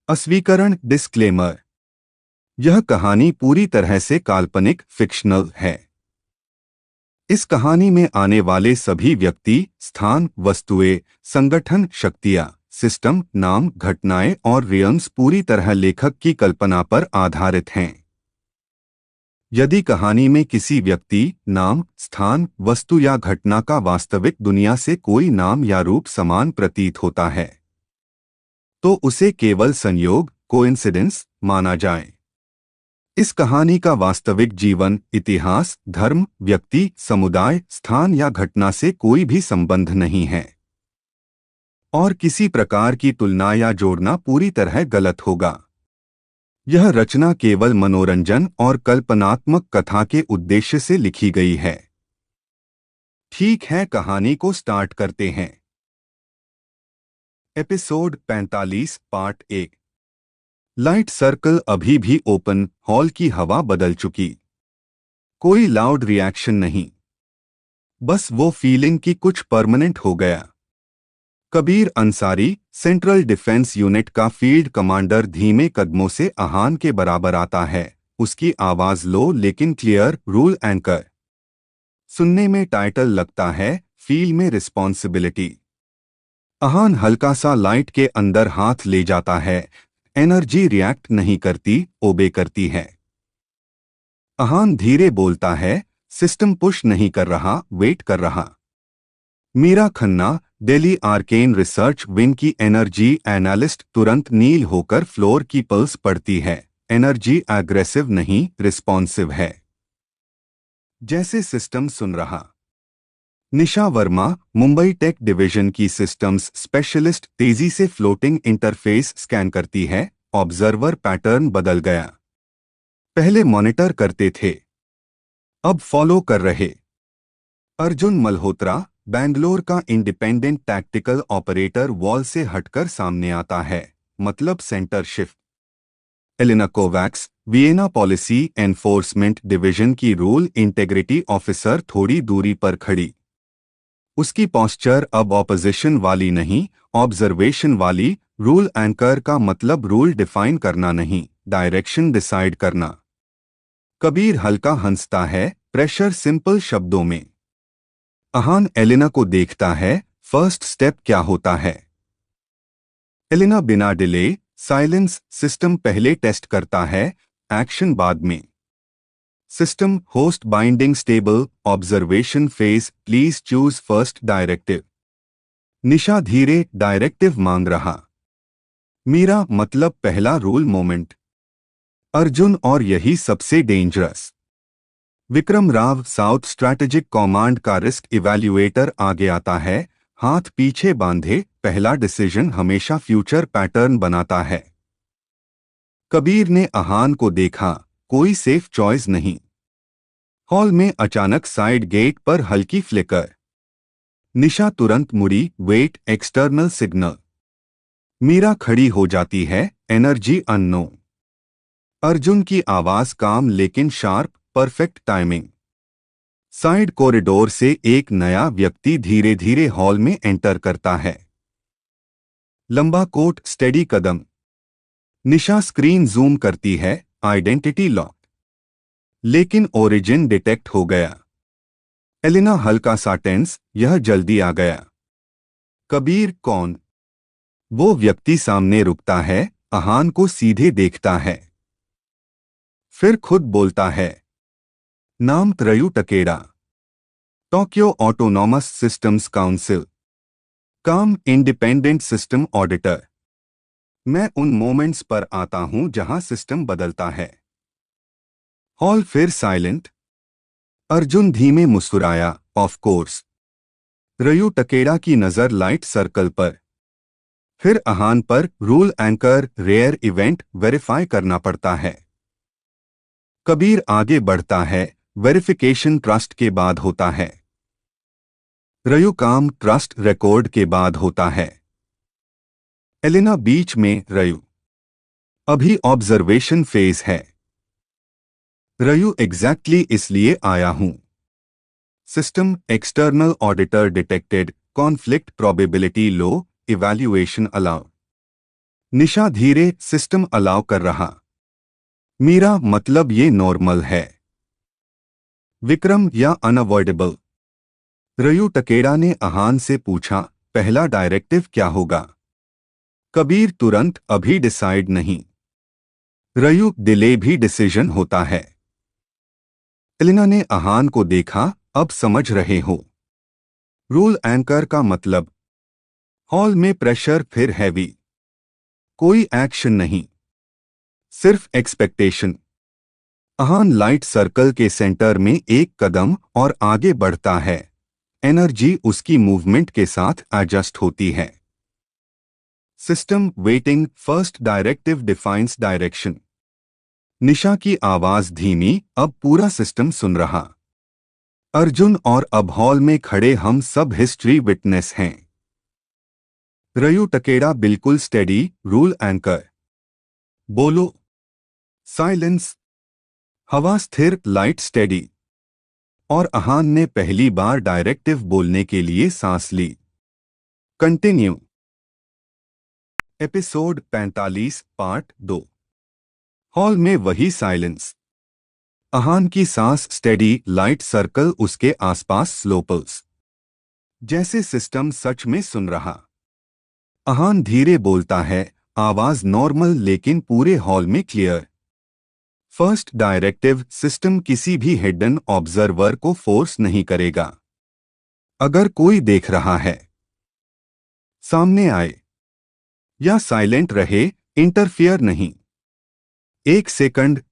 अस्वीकरण disclaimer. यह कहानी पूरी तरह से काल्पनिक फिक्शनल है। इस कहानी में आने वाले सभी व्यक्ति, स्थान, वस्तुएं, संगठन, शक्तियां, सिस्टम, नाम, घटनाएं और रियल्स पूरी तरह लेखक की कल्पना पर आधारित हैं। यदि कहानी में किसी व्यक्ति, नाम, स्थान, वस्तु या घटना का वास्तविक दुनिया से कोई नाम या रूप समान प्रतीत होता है, तो उसे केवल संयोग, कोइंसिडेंस माना जाए। इस कहानी का वास्तविक जीवन, इतिहास, धर्म, व्यक्ति, समुदाय, स्थान या घटना से कोई भी संबंध नहीं है और किसी प्रकार की तुलना या जोड़ना पूरी तरह गलत होगा। यह रचना केवल मनोरंजन और कल्पनात्मक कथा के उद्देश्य से लिखी गई है। ठीक है, कहानी को स्टार्ट करते हैं। Episode 45 part 1। लाइट सर्कल अभी भी ओपन, हॉल की हवा बदल चुकी। कोई लाउड रिएक्शन नहीं, बस वो फीलिंग कि कुछ परमानेंट हो गया। Kabir Ansari, central defence unit का फील्ड कमांडर, धीमे कदमों से आहान के बराबर आता है। उसकी आवाज लो लेकिन क्लियर, रूल एंकर। सुनने में टाइटल लगता है, फील में रिस्पॉन्सिबिलिटी। आहान हल्का सा लाइट के अंदर हाथ ले जाता है। एनर्जी रिएक्ट नहीं करती, ओबे करती है। आहान धीरे बोलता है, सिस्टम पुश नहीं कर रहा, वेट कर रहा। Meera Khanna, Delhi arcane research wing की एनर्जी एनालिस्ट, तुरंत नील होकर फ्लोर की पल्स पढ़ती है। एनर्जी एग्रेसिव नहीं, रिस्पॉन्सिव है, जैसे सिस्टम सुन रहा। निशा वर्मा, मुंबई टेक डिवीजन की सिस्टम्स स्पेशलिस्ट, तेजी से फ्लोटिंग इंटरफेस स्कैन करती है। ऑब्जर्वर पैटर्न बदल गया। पहले मॉनिटर करते थे, अब फॉलो कर रहे। अर्जुन मल्होत्रा, बैंगलोर का इंडिपेंडेंट टैक्टिकल ऑपरेटर, वॉल से हटकर सामने आता है, मतलब centre shift. Elina Kovacs, Vienna policy enforcement division की रूल इंटेग्रिटी ऑफिसर, थोड़ी दूरी पर खड़ी। उसकी पोस्चर अब ऑपोजिशन वाली नहीं, ऑब्जर्वेशन वाली। रूल एंकर का मतलब रूल डिफाइन करना नहीं, डायरेक्शन डिसाइड करना। कबीर हल्का हंसता है, प्रेशर सिंपल शब्दों में। आहान एलिना को देखता है, फर्स्ट स्टेप क्या होता है। एलिना बिना डिले, साइलेंस। सिस्टम पहले टेस्ट करता है, एक्शन बाद में। System, host binding stable, observation phase, please choose first directive. Nisha धीरे, डायरेक्टिव मांग रहा। मीरा, मतलब पहला रूल मोमेंट। अर्जुन, और यही सबसे dangerous. Vikram Rao, south strategic command का रिस्क इवैल्यूएटर, आगे आता है, हाथ पीछे बांधे। पहला डिसीजन हमेशा फ्यूचर पैटर्न बनाता है। कबीर ने आहान को देखा, कोई सेफ चॉइस नहीं। हॉल में अचानक साइड गेट पर हल्की फ्लिकर। निशा तुरंत मुड़ी, वेट, एक्सटर्नल सिग्नल। मीरा खड़ी हो जाती है, एनर्जी अननोन। अर्जुन की आवाज काम लेकिन sharp, perfect timing. Side corridor से एक नया व्यक्ति धीरे धीरे हॉल में एंटर करता है। लंबा कोट, स्टेडी कदम। निशा स्क्रीन जूम करती है, आइडेंटिटी लॉक। लेकिन ओरिजिन डिटेक्ट हो गया। एलिना हल्का सा टेंस, यह जल्दी आ गया। कबीर, कौन? वो व्यक्ति सामने रुकता है, आहान को सीधे देखता है, फिर खुद बोलता है। नाम त्रयू टकेड़ा, टोक्यो ऑटोनॉमस सिस्टम्स काउंसिल, काम इंडिपेंडेंट सिस्टम ऑडिटर। मैं उन मोमेंट्स पर आता हूं जहां सिस्टम बदलता है। हॉल फिर साइलेंट। अर्जुन धीमे मुस्कुराया, ऑफ कोर्स। रयू टकेड़ा की नजर लाइट सर्कल पर, फिर आहान पर। Rule anchor, rare event, verify करना पड़ता है। कबीर आगे बढ़ता है, वेरिफिकेशन ट्रस्ट के बाद होता है। रयू, काम ट्रस्ट रिकॉर्ड के बाद होता है। एलिना बीच में, रयू, अभी ऑब्जर्वेशन फेज है। रयू, एग्जैक्टली इसलिए आया हूं। System, external auditor detected, conflict probability low, evaluation allowed. Nisha धीरे सिस्टम अलाउ कर रहा। मीरा मतलब ये नॉर्मल है। विक्रम या अनअवॉइडेबल। रयू टकेड़ा ने आहान से पूछा, पहला डायरेक्टिव क्या होगा? कबीर तुरंत, अभी डिसाइड नहीं। रयू, डिले भी डिसीजन होता है। एलिना ने आहान को देखा, अब समझ रहे हो। रूल एंकर का मतलब। हॉल में प्रेशर फिर हैवी। कोई एक्शन नहीं, सिर्फ एक्सपेक्टेशन। आहान लाइट सर्कल के सेंटर में एक कदम और आगे बढ़ता है। एनर्जी उसकी मूवमेंट के साथ एडजस्ट होती है। System waiting, first directive defines direction. Nisha की आवाज धीमी, अब पूरा सिस्टम सुन रहा। अर्जुन और अब हॉल में खड़े हम सब हिस्ट्री विटनेस हैं। रयू टकेड़ा बिल्कुल स्टेडी, रूल एंकर। बोलो। साइलेंस। हवा स्थिर, लाइट स्टेडी। और आहान ने पहली बार डायरेक्टिव बोलने के लिए सांस ली। कंटिन्यू। Episode 45 part 2। हॉल में वही साइलेंस। आहान की सांस स्टेडी, लाइट सर्कल उसके आसपास स्लो पल्स। जैसे सिस्टम सच में सुन रहा। आहान धीरे बोलता है, आवाज नॉर्मल लेकिन पूरे हॉल में क्लियर। फर्स्ट डायरेक्टिव, सिस्टम किसी भी हिडन ऑब्जर्वर को फोर्स नहीं करेगा। अगर कोई देख रहा है, सामने आए या साइलेंट रहे, इंटरफियर नहीं। 1 second,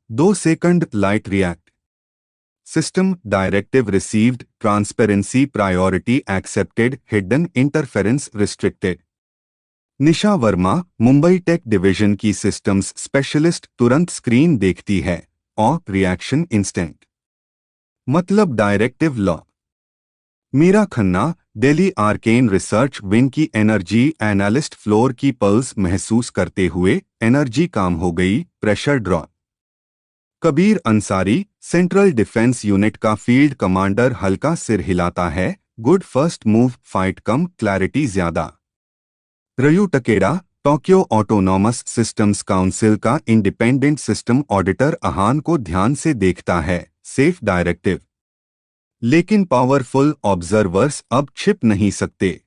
2 second, light react. System directive received, transparency priority accepted, hidden interference restricted. Nisha Verma, Mumbai tech division की सिस्टम्स स्पेशलिस्ट, तुरंत स्क्रीन देखती है और रिएक्शन इंस्टेंट। मतलब directive law. Meera Khanna, Delhi arcane research wing की एनर्जी एनालिस्ट, फ्लोर की पल्स महसूस करते हुए, एनर्जी काम हो गई, pressure drop. Kabir Ansari, central defence unit का फील्ड कमांडर, हल्का सिर हिलाता है, गुड फर्स्ट मूव, फाइट कम, क्लैरिटी ज्यादा। रयू Takeda, Tokyo autonomous systems council का इंडिपेंडेंट सिस्टम ऑडिटर, आहान को ध्यान से देखता है, सेफ डायरेक्टिव। लेकिन पावरफुल ऑब्जर्वर्स अब छिप नहीं सकते।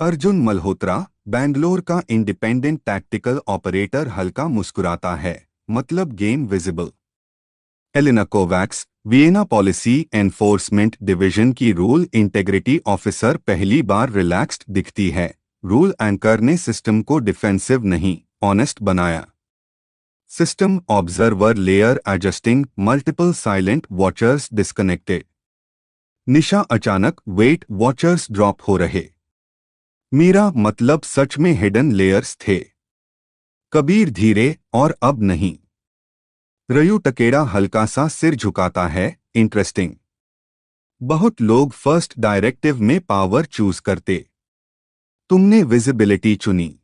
अर्जुन मल्होत्रा, बैंगलोर का इंडिपेंडेंट टैक्टिकल ऑपरेटर, हल्का मुस्कुराता है, मतलब game visible. Elina Kovacs, Vienna policy enforcement division की रूल इंटेग्रिटी ऑफिसर, पहली बार रिलैक्स्ड दिखती है। रूल एंकर ने सिस्टम को डिफेंसिव नहीं, ऑनेस्ट बनाया। System observer layer adjusting, multiple silent watchers disconnected. Nisha अचानक, वेट, वॉचर्स ड्रॉप हो रहे। मीरा, मतलब सच में हिडन लेयर्स थे। कबीर धीरे, और अब नहीं। रयू टकेड़ा हल्का सा सिर झुकाता है, इंटरेस्टिंग। बहुत लोग फर्स्ट डायरेक्टिव में पावर चूज करते, तुमने विजिबिलिटी चुनी।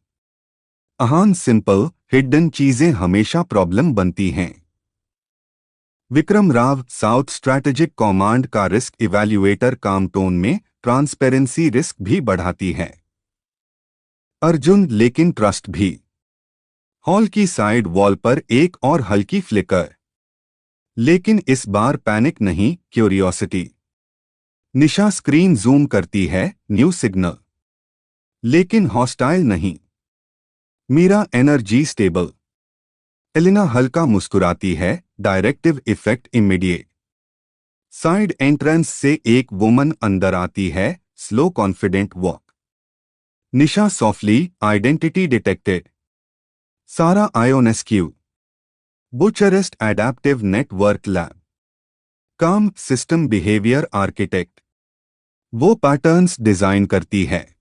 आहान सिंपल, हिडन चीजें हमेशा प्रॉब्लम बनती हैं। Vikram Rao, south strategic command का रिस्क इवैल्यूएटर, काम टोन में, ट्रांसपेरेंसी रिस्क भी बढ़ाती है। अर्जुन, लेकिन ट्रस्ट भी। हॉल की साइड वॉल पर एक और हल्की फ्लिकर। लेकिन इस बार पैनिक नहीं, क्यूरियोसिटी। निशा स्क्रीन जूम करती है, न्यू सिग्नल। लेकिन हॉस्टाइल नहीं। Meera, energy stable. एलिना हल्का मुस्कुराती है, directive effect immediate. Side entrance से एक वुमन अंदर आती है, स्लो कॉन्फिडेंट वॉक। निशा सॉफ्टली, आइडेंटिटी डिटेक्टेड। सारा, Ionescu. Bucharest adaptive network lab. काम, सिस्टम बिहेवियर आर्किटेक्ट। वो पैटर्न्स डिजाइन करती है।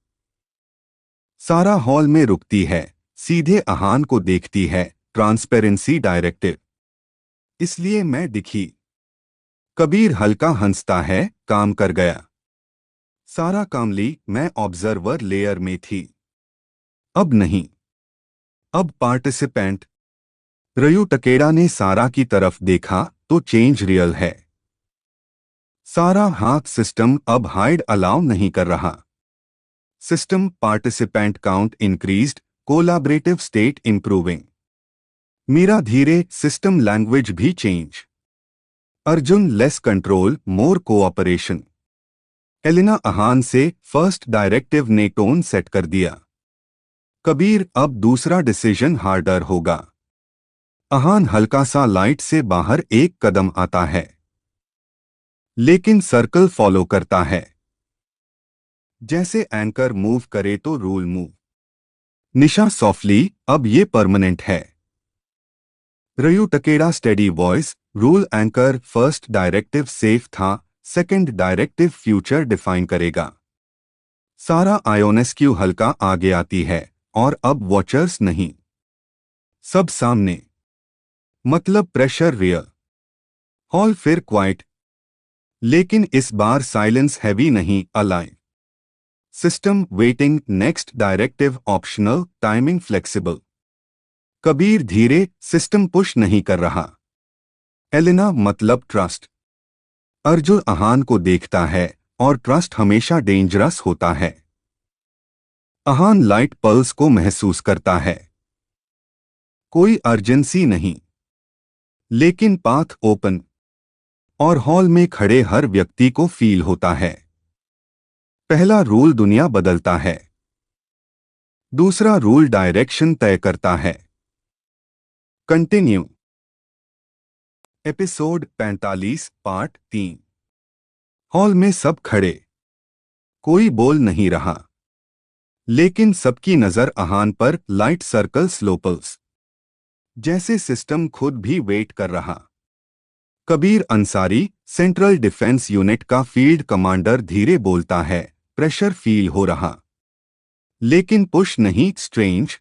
सारा हॉल में रुकती है, सीधे आहान को देखती है, ट्रांसपेरेंसी डायरेक्टिव। इसलिए मैं दिखी। कबीर हल्का हंसता है, काम कर गया। सारा कामली, मैं ऑब्जर्वर लेयर में थी। अब नहीं। अब पार्टिसिपेंट। रयू टकेड़ा ने सारा की तरफ देखा, तो चेंज रियल है। सारा, हाथ, सिस्टम अब हाइड अलाउ नहीं कर रहा। System participant count increased, collaborative state improving. Meera धीरे सिस्टम लैंग्वेज भी change. Arjun less control more cooperation. Elina Aahan से फर्स्ट डायरेक्टिव ने टोन सेट कर दिया। कबीर अब दूसरा डिसीजन हार्डर होगा। आहान हल्का सा लाइट से बाहर एक कदम आता है, लेकिन सर्कल फॉलो करता है। जैसे एंकर मूव करे तो रूल मूव। निशा सॉफ्टली, अब ये परमानेंट है। Ryu Takeda steady voice, rule anchor first directive safe था, सेकंड डायरेक्टिव फ्यूचर डिफाइन करेगा। सारा आयोनेस्क्यू हल्का आगे आती है, और अब वॉचर्स नहीं, सब सामने। मतलब प्रेशर रियर। हॉल फिर क्वाइट, लेकिन इस बार साइलेंस हैवी नहीं, align. System waiting, next directive optional, timing flexible. Kabir धीरे, सिस्टम पुश नहीं कर रहा। एलिना मतलब ट्रस्ट। अर्जुन आहान को देखता है, और ट्रस्ट हमेशा डेंजरस होता है। आहान लाइट पल्स को महसूस करता है। कोई अर्जेंसी नहीं, लेकिन पाथ ओपन, और हॉल में खड़े हर व्यक्ति को फील होता है। पहला रूल दुनिया बदलता है, दूसरा रूल डायरेक्शन तय करता है। कंटिन्यू। Episode 45 part 3। हॉल में सब खड़े, कोई बोल नहीं रहा, लेकिन सबकी नजर आहान पर। लाइट सर्कल स्लोपल्स, जैसे सिस्टम खुद भी वेट कर रहा। Kabir Ansari, central defence unit का फील्ड कमांडर, धीरे बोलता है। प्रेशर फील हो रहा, लेकिन पुश नहीं, strange.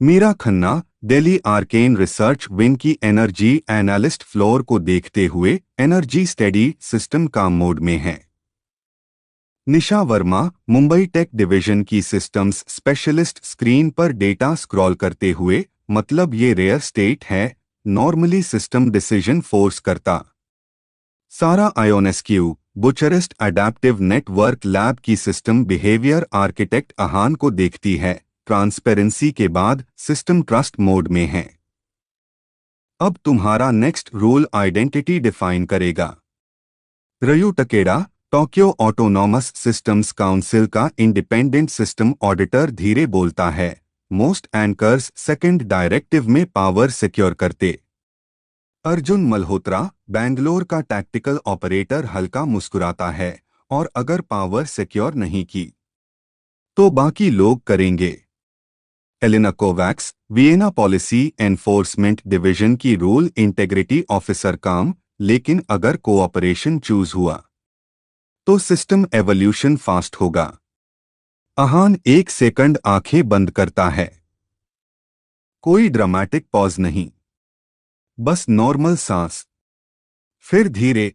Meera Khanna, Delhi arcane research wing की एनर्जी एनालिस्ट, फ्लोर को देखते हुए energy steady, system calm mode में है। निशा वर्मा, मुंबई टेक डिवीजन की सिस्टम्स स्पेशलिस्ट, स्क्रीन पर डेटा स्क्रॉल करते हुए, मतलब ये रेयर स्टेट है, नॉर्मली सिस्टम डिसीजन फोर्स करता। Sara Ionescu, Bucharest adaptive network lab की सिस्टम बिहेवियर आर्किटेक्ट, आहान को देखती है। ट्रांसपेरेंसी के बाद सिस्टम ट्रस्ट मोड में है। अब तुम्हारा नेक्स्ट रूल आइडेंटिटी डिफाइन करेगा। रयू Takeda, Tokyo autonomous systems council का इंडिपेंडेंट सिस्टम ऑडिटर, धीरे बोलता है। मोस्ट एंकर्स सेकंड डायरेक्टिव में पावर सिक्योर करते। अर्जुन मल्होत्रा, बैंगलोर का टैक्टिकल ऑपरेटर, हल्का मुस्कुराता है। और अगर पावर सिक्योर नहीं की, तो बाकी लोग करेंगे। Elina Kovacs, Vienna policy enforcement division की रूल इंटेग्रिटी ऑफिसर, काम, लेकिन अगर कोऑपरेशन चूज हुआ, तो सिस्टम एवोल्यूशन फास्ट होगा। आहान एक सेकंड आंखें बंद करता है। कोई ड्रामेटिक पॉज नहीं, बस नॉर्मल सांस। फिर धीरे,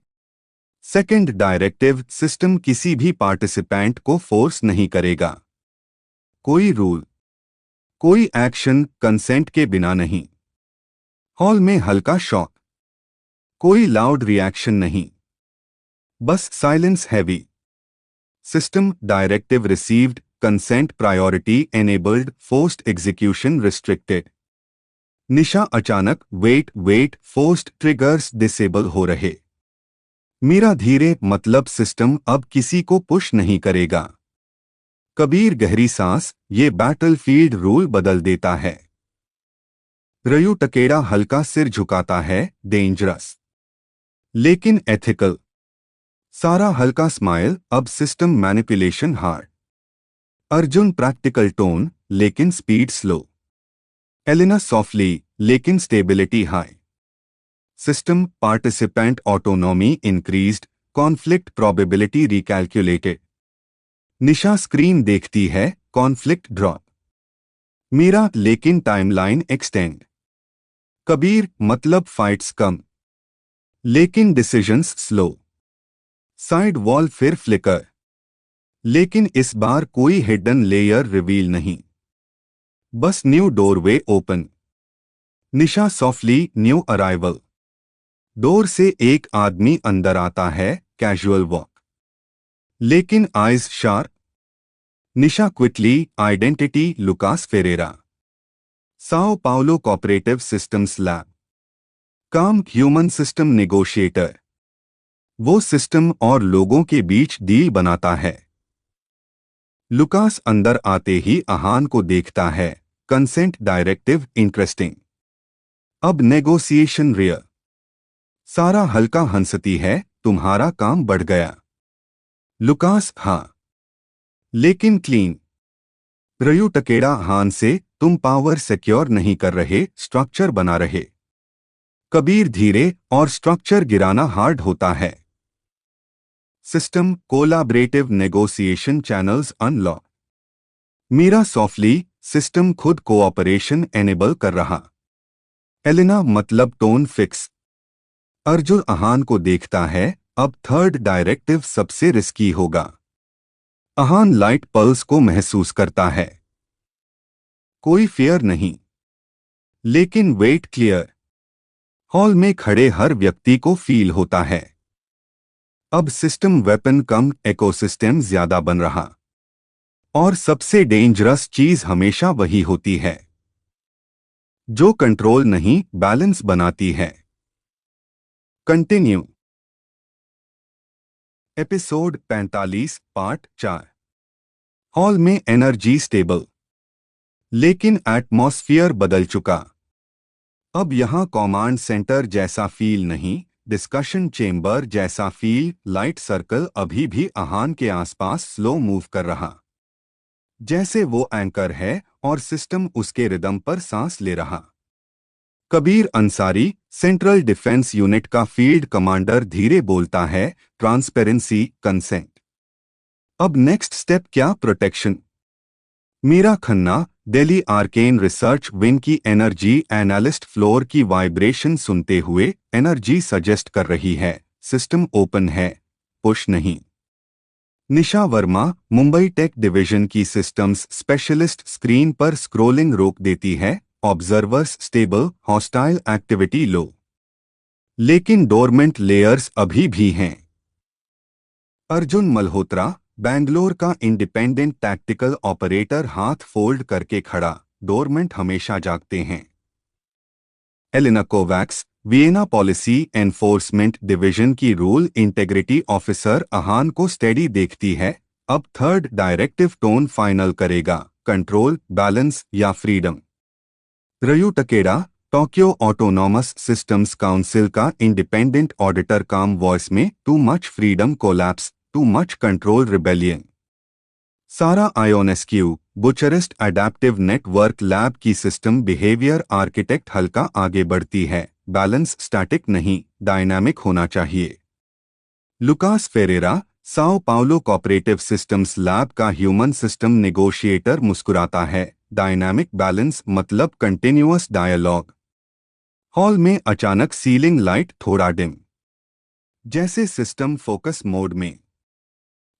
सेकंड डायरेक्टिव, सिस्टम किसी भी पार्टिसिपेंट को फोर्स नहीं करेगा। कोई रूल, कोई एक्शन कंसेंट के बिना नहीं। हॉल में हल्का शॉक, कोई लाउड रिएक्शन नहीं, बस silence heavy. System directive received, consent priority enabled, forced execution restricted. Nisha अचानक, वेट, फोर्स्ड ट्रिगर्स डिसेबल हो रहे। मीरा धीरे, मतलब सिस्टम अब किसी को पुश नहीं करेगा। कबीर गहरी सांस, ये बैटलफील्ड रूल बदल देता है। रयू टकेड़ा हल्का सिर झुकाता है, डेंजरस, लेकिन एथिकल। सारा हल्का स्माइल, अब system manipulation hard. Arjun practical tone, लेकिन स्पीड स्लो। एलिना सॉफ्टली, लेकिन stability high. System participant autonomy increased, conflict probability recalculated. Nisha screen देखती है, कॉन्फ्लिक्ट ड्रॉप। मीरा, लेकिन टाइमलाइन एक्सटेंड। कबीर, मतलब फाइट्स कम, लेकिन डिसीजंस स्लो। साइड वॉल फिर फ्लिकर, लेकिन इस बार कोई हिडन लेयर रिवील नहीं, बस new doorway open. Nisha softly, new arrival. Door से एक आदमी अंदर आता है, कैजुअल वॉक, लेकिन eyes sharp. Nisha quietly, identity, Lukas Ferreira. Sao Paulo cooperative systems lab. काम, ह्यूमन सिस्टम नेगोशिएटर। वो सिस्टम और लोगों के बीच डील बनाता है। लुकास अंदर आते ही आहान को देखता है। Consent directive, interesting. अब नेगोशिएशन रियर। सारा हल्का हंसती है, तुम्हारा काम बढ़ गया। लुकास, हाँ, लेकिन क्लीन। रयू टकेड़ा हान से, तुम पावर सिक्योर नहीं कर रहे, स्ट्रक्चर बना रहे। कबीर, धीरे, और स्ट्रक्चर गिराना हार्ड होता है। System, collaborative negotiation channels unlock. Meera softly, system खुद कोऑपरेशन एनेबल कर रहा। एलिना, मतलब टोन फिक्स। अर्जुन आहान को देखता है, अब थर्ड डायरेक्टिव सबसे रिस्की होगा। आहान लाइट पल्स को महसूस करता है। कोई फियर नहीं, लेकिन वेट क्लियर। हॉल में खड़े हर व्यक्ति को फील होता है। अब सिस्टम वेपन कम, इकोसिस्टम ज्यादा बन रहा। और सबसे डेंजरस चीज हमेशा वही होती है जो कंट्रोल नहीं, बैलेंस बनाती है। कंटिन्यू। Episode 45, part 4। हॉल में एनर्जी स्टेबल, लेकिन एटमॉस्फियर बदल चुका। अब यहां कमांड सेंटर जैसा फील नहीं, डिस्कशन चेंबर जैसा फील। लाइट सर्कल अभी भी आहान के आसपास स्लो मूव कर रहा, जैसे वो एंकर है और सिस्टम उसके रिदम पर सांस ले रहा। Kabir Ansari, central defence unit का फील्ड कमांडर, धीरे बोलता है, ट्रांसपेरेंसी, कंसेंट। अब नेक्स्ट स्टेप क्या? Protection. Meera Khanna, Delhi arcane research wing की एनर्जी एनालिस्ट, फ्लोर की वाइब्रेशन सुनते हुए एनर्जी सजेस्ट कर रही है, सिस्टम ओपन है, पुश नहीं। निशा वर्मा, मुंबई टेक डिवीजन की सिस्टम्स स्पेशलिस्ट, स्क्रीन पर स्क्रोलिंग रोक देती है, ऑब्जर्वर्स स्टेबल, हॉस्टाइल एक्टिविटी लो। लेकिन डोरमेंट लेयर्स अभी भी हैं। अर्जुन मल्होत्रा, बैंगलोर का इंडिपेंडेंट टैक्टिकल ऑपरेटर, हाथ फोल्ड करके खड़ा, डोरमेंट हमेशा जागते हैं। Elina Kovacs, Vienna policy enforcement division की रूल इंटेग्रिटी ऑफिसर, आहान को स्टेडी देखती है, अब थर्ड डायरेक्टिव टोन फाइनल करेगा, कंट्रोल, बैलेंस या freedom. Ryu Takeda, Tokyo autonomous systems council का इंडिपेंडेंट ऑडिटर, काम वॉइस में, too much freedom collapse, too much control rebellion. Sara Ionescu, Bucharest adaptive network lab की system behaviour architect, हल्का आगे बढ़ती है, balance static नहीं, dynamic होना चाहिए। Lukas Ferreira, Sao Paulo cooperative systems lab का ह्यूमन सिस्टम नेगोशिएटर, मुस्कुराता है, डायनामिक बैलेंस मतलब कंटिन्यूअस डायलॉग। हॉल में अचानक सीलिंग लाइट थोड़ा डिम, जैसे सिस्टम फोकस मोड में।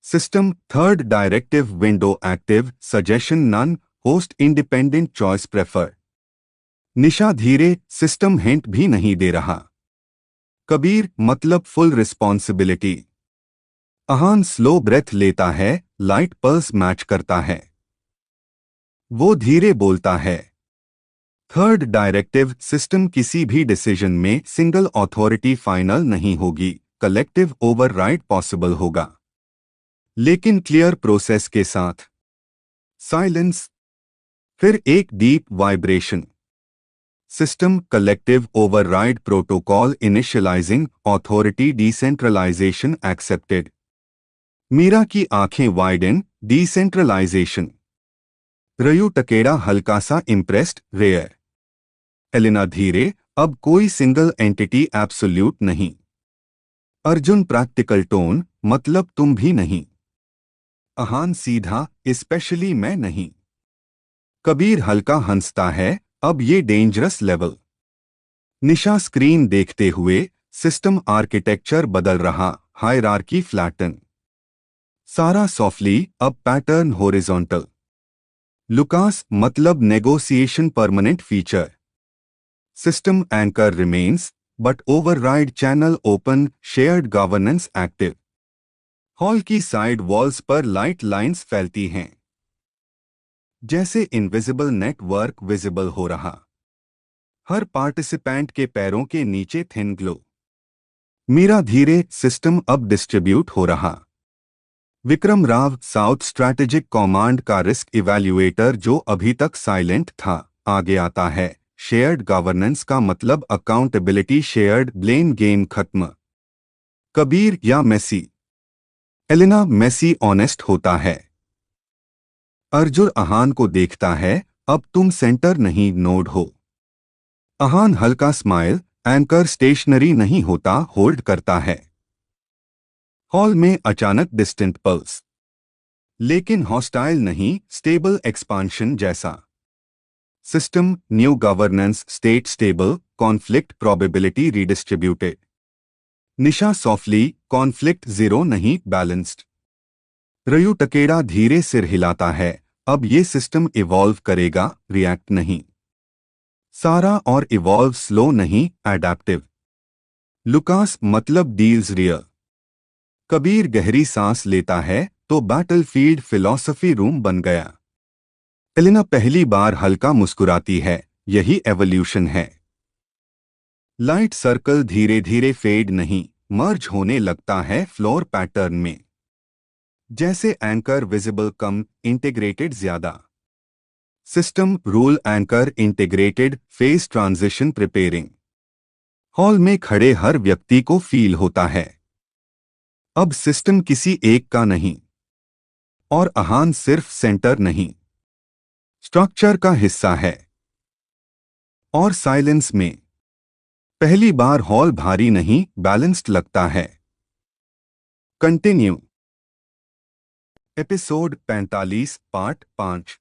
System, third directive window active, suggestion none, host independent choice prefer. Nisha धीरे, सिस्टम हिंट भी नहीं दे रहा। कबीर, मतलब full responsibility. Ahaan slow breath लेता है, लाइट पल्स मैच करता है। वो धीरे बोलता है, थर्ड डायरेक्टिव, सिस्टम किसी भी डिसीजन में सिंगल अथॉरिटी फाइनल नहीं होगी, कलेक्टिव ओवरराइड पॉसिबल होगा, लेकिन क्लियर प्रोसेस के साथ। साइलेंस, फिर एक deep vibration. System, collective override protocol initialising, authority decentralisation accepted. Meera की आंखें वाइडन, डिसेंट्रलाइजेशन। रयू टकेड़ा हल्का सा इम्प्रेस्ड, रेयर। एलिना धीरे, अब कोई सिंगल एंटिटी एब्सोल्यूट नहीं। अर्जुन प्रैक्टिकल टोन, मतलब तुम भी नहीं। आहान सीधा, स्पेशली मैं नहीं। कबीर हल्का हंसता है, अब ये डेंजरस लेवल। निशा स्क्रीन देखते हुए, सिस्टम आर्किटेक्चर बदल रहा, हायरार्की फ्लैटन। सारा सॉफ्टली, अब पैटर्न हॉरिजॉन्टल। लुकास, मतलब negotiation permanent feature. System anchor remains, but override channel open, shared governance active. Hall की साइड वॉल्स पर लाइट लाइंस फैलती हैं। जैसे इनविजिबल नेटवर्क विजिबल हो रहा। हर पार्टिसिपेंट के पैरों के नीचे थिन ग्लो। मीरा धीरे सिस्टम अब डिस्ट्रीब्यूट हो रहा। Vikram Rao south strategic command का रिस्क इवैल्यूएटर जो अभी तक साइलेंट था आगे आता है। शेयर्ड गवर्नेंस का मतलब अकाउंटेबिलिटी, शेयर्ड ब्लेम गेम खत्म। कबीर या मेसी? एलिना, मेसी ऑनेस्ट होता है। अर्जुन अहान को देखता है, अब तुम सेंटर नहीं नोड हो। अहान हल्का स्माइल, एंकर स्टेशनरी नहीं होता, होल्ड करता है। हॉल में अचानक डिस्टेंट पल्स, लेकिन हॉस्टाइल नहीं, स्टेबल एक्सपांशन जैसा। System new governance, state stable, conflict probability redistributed. Nisha softly, conflict zero नहीं, बैलेंस्ड। रयू टकेड़ा धीरे सिर हिलाता है, अब ये सिस्टम इवॉल्व करेगा, रिएक्ट नहीं। सारा और इवॉल्व स्लो नहीं, एडेप्टिव। लुकास मतलब डील्स रियल। कबीर गहरी सांस लेता है तो बैटलफील्ड फिलॉसफी रूम बन गया। एलिना पहली बार हल्का मुस्कुराती है, यही एवोल्यूशन है। लाइट सर्कल धीरे धीरे फेड नहीं, मर्ज होने लगता है फ्लोर पैटर्न में। जैसे एंकर विजिबल कम, इंटीग्रेटेड ज्यादा। System rule anchor integrated, face transition preparing. Hall में खड़े हर व्यक्ति को फील होता है, अब सिस्टम किसी एक का नहीं। और अहान सिर्फ सेंटर नहीं, स्ट्रक्चर का हिस्सा है। और साइलेंस में पहली बार हॉल भारी नहीं, बैलेंस्ड लगता है। कंटिन्यू। Episode 45 part 5।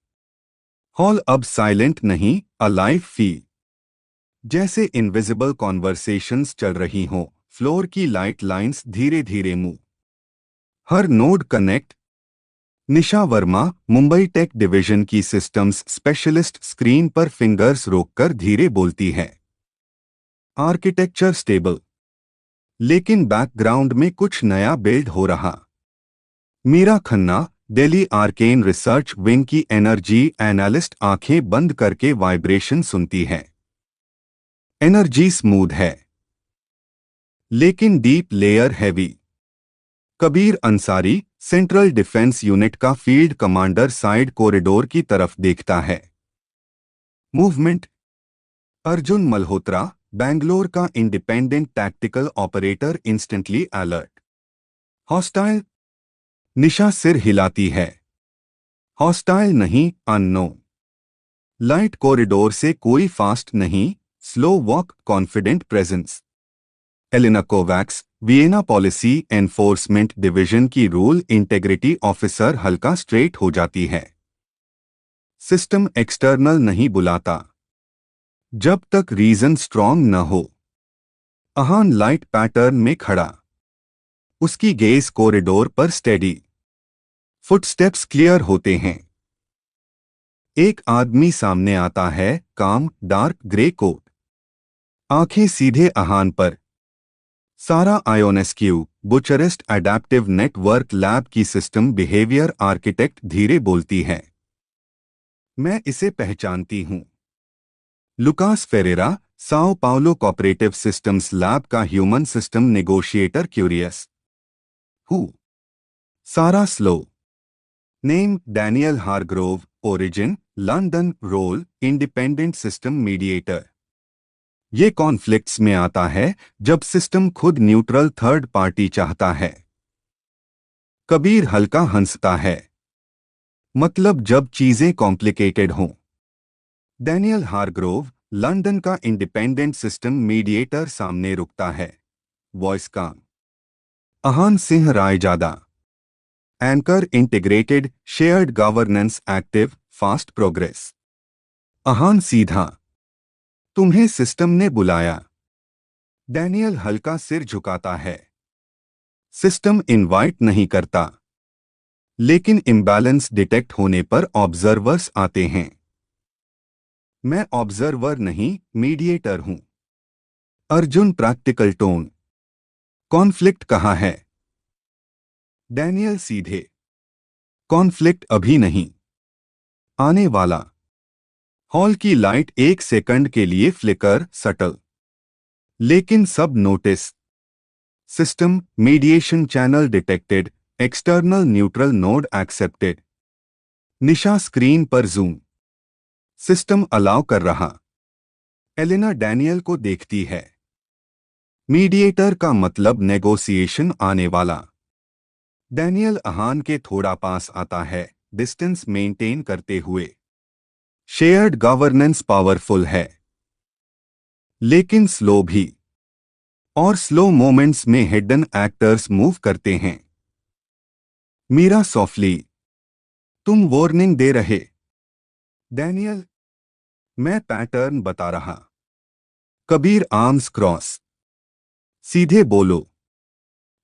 हॉल अब साइलेंट नहीं, अलाइव फील। जैसे इनविजिबल कॉन्वर्सेशंस चल रही हों, फ्लोर की लाइट लाइंस धीरे धीरे मूव। हर नोड कनेक्ट। निशा वर्मा, मुंबई टेक डिवीजन की सिस्टम्स स्पेशलिस्ट, स्क्रीन पर फिंगर्स रोककर धीरे बोलती है। आर्किटेक्चर स्टेबल, लेकिन बैकग्राउंड में कुछ नया बिल्ड हो रहा। Meera Khanna, Delhi arcane research wing की एनर्जी एनालिस्ट, आंखें बंद करके वाइब्रेशन सुनती है। एनर्जी स्मूथ है, लेकिन deep layer heavy. Kabir Ansari, central defence unit का फील्ड कमांडर, साइड कॉरिडोर की तरफ देखता है। मूवमेंट। अर्जुन मल्होत्रा, बैंगलोर का independent tactical operator, instantly alert. Hostile? Nisha सिर हिलाती है। हॉस्टाइल नहीं, अननोन। लाइट कॉरिडोर से कोई फास्ट नहीं, slow walk, confident presence. Elina Kovacs, Vienna policy enforcement division की रूल इंटेग्रिटी ऑफिसर, हल्का स्ट्रेट हो जाती है। सिस्टम एक्सटर्नल नहीं बुलाता जब तक रीजन स्ट्रांग न हो। अहान लाइट पैटर्न में खड़ा, उसकी गेज कॉरिडोर पर स्टेडी। फुटस्टेप्स क्लियर होते हैं। एक आदमी सामने आता है, काम, डार्क ग्रे कोट, आंखें सीधे अहान पर। Sara Ionescu, Bucharest adaptive network lab की सिस्टम बिहेवियर आर्किटेक्ट, धीरे बोलती है। मैं इसे पहचानती हूं। Lukas Ferreira, Sao Paulo cooperative systems lab का human system negotiator, curious who. Sara slow, name Daniel Hargrove, origin London, role independent system mediator. ये कॉन्फ्लिक्ट्स में आता है जब सिस्टम खुद न्यूट्रल थर्ड पार्टी चाहता है। कबीर हल्का हंसता है, मतलब जब चीजें कॉम्प्लिकेटेड हों। डैनियल हारग्रोव, लंदन का इंडिपेंडेंट सिस्टम मीडिएटर, सामने रुकता है। Voice calm. Ahaan Singh Raizada, anchor integrated shared governance active, fast progress. Ahaan सीधा, तुम्हें सिस्टम ने बुलाया। डैनियल हल्का सिर झुकाता है। सिस्टम इनवाइट नहीं करता, लेकिन इम्बैलेंस डिटेक्ट होने पर ऑब्जर्वर्स आते हैं। मैं ऑब्जर्वर नहीं, मीडिएटर हूं। अर्जुन प्रैक्टिकल टोन, कॉन्फ्लिक्ट कहाँ है? डैनियल सीधे, कॉन्फ्लिक्ट अभी नहीं। आने वाला। हॉल की लाइट 1 सेकंड के लिए फ्लिकर, सटल, लेकिन सब notice. System mediation channel detected, external neutral node accepted. Nisha screen पर जूम। सिस्टम अलाउ कर रहा। एलेना डैनियल को देखती है। मीडिएटर का मतलब नेगोशिएशन आने वाला। डैनियल अहान के थोड़ा पास आता है, डिस्टेंस मेंटेन करते हुए। शेयर्ड गवर्नेंस पावरफुल है, लेकिन स्लो भी। और स्लो मोमेंट्स में हिडन एक्टर्स मूव करते हैं। मीरा सॉफ्टली, तुम वार्निंग दे रहे। डैनियल, मैं पैटर्न बता रहा। कबीर आर्म्स क्रॉस, सीधे बोलो।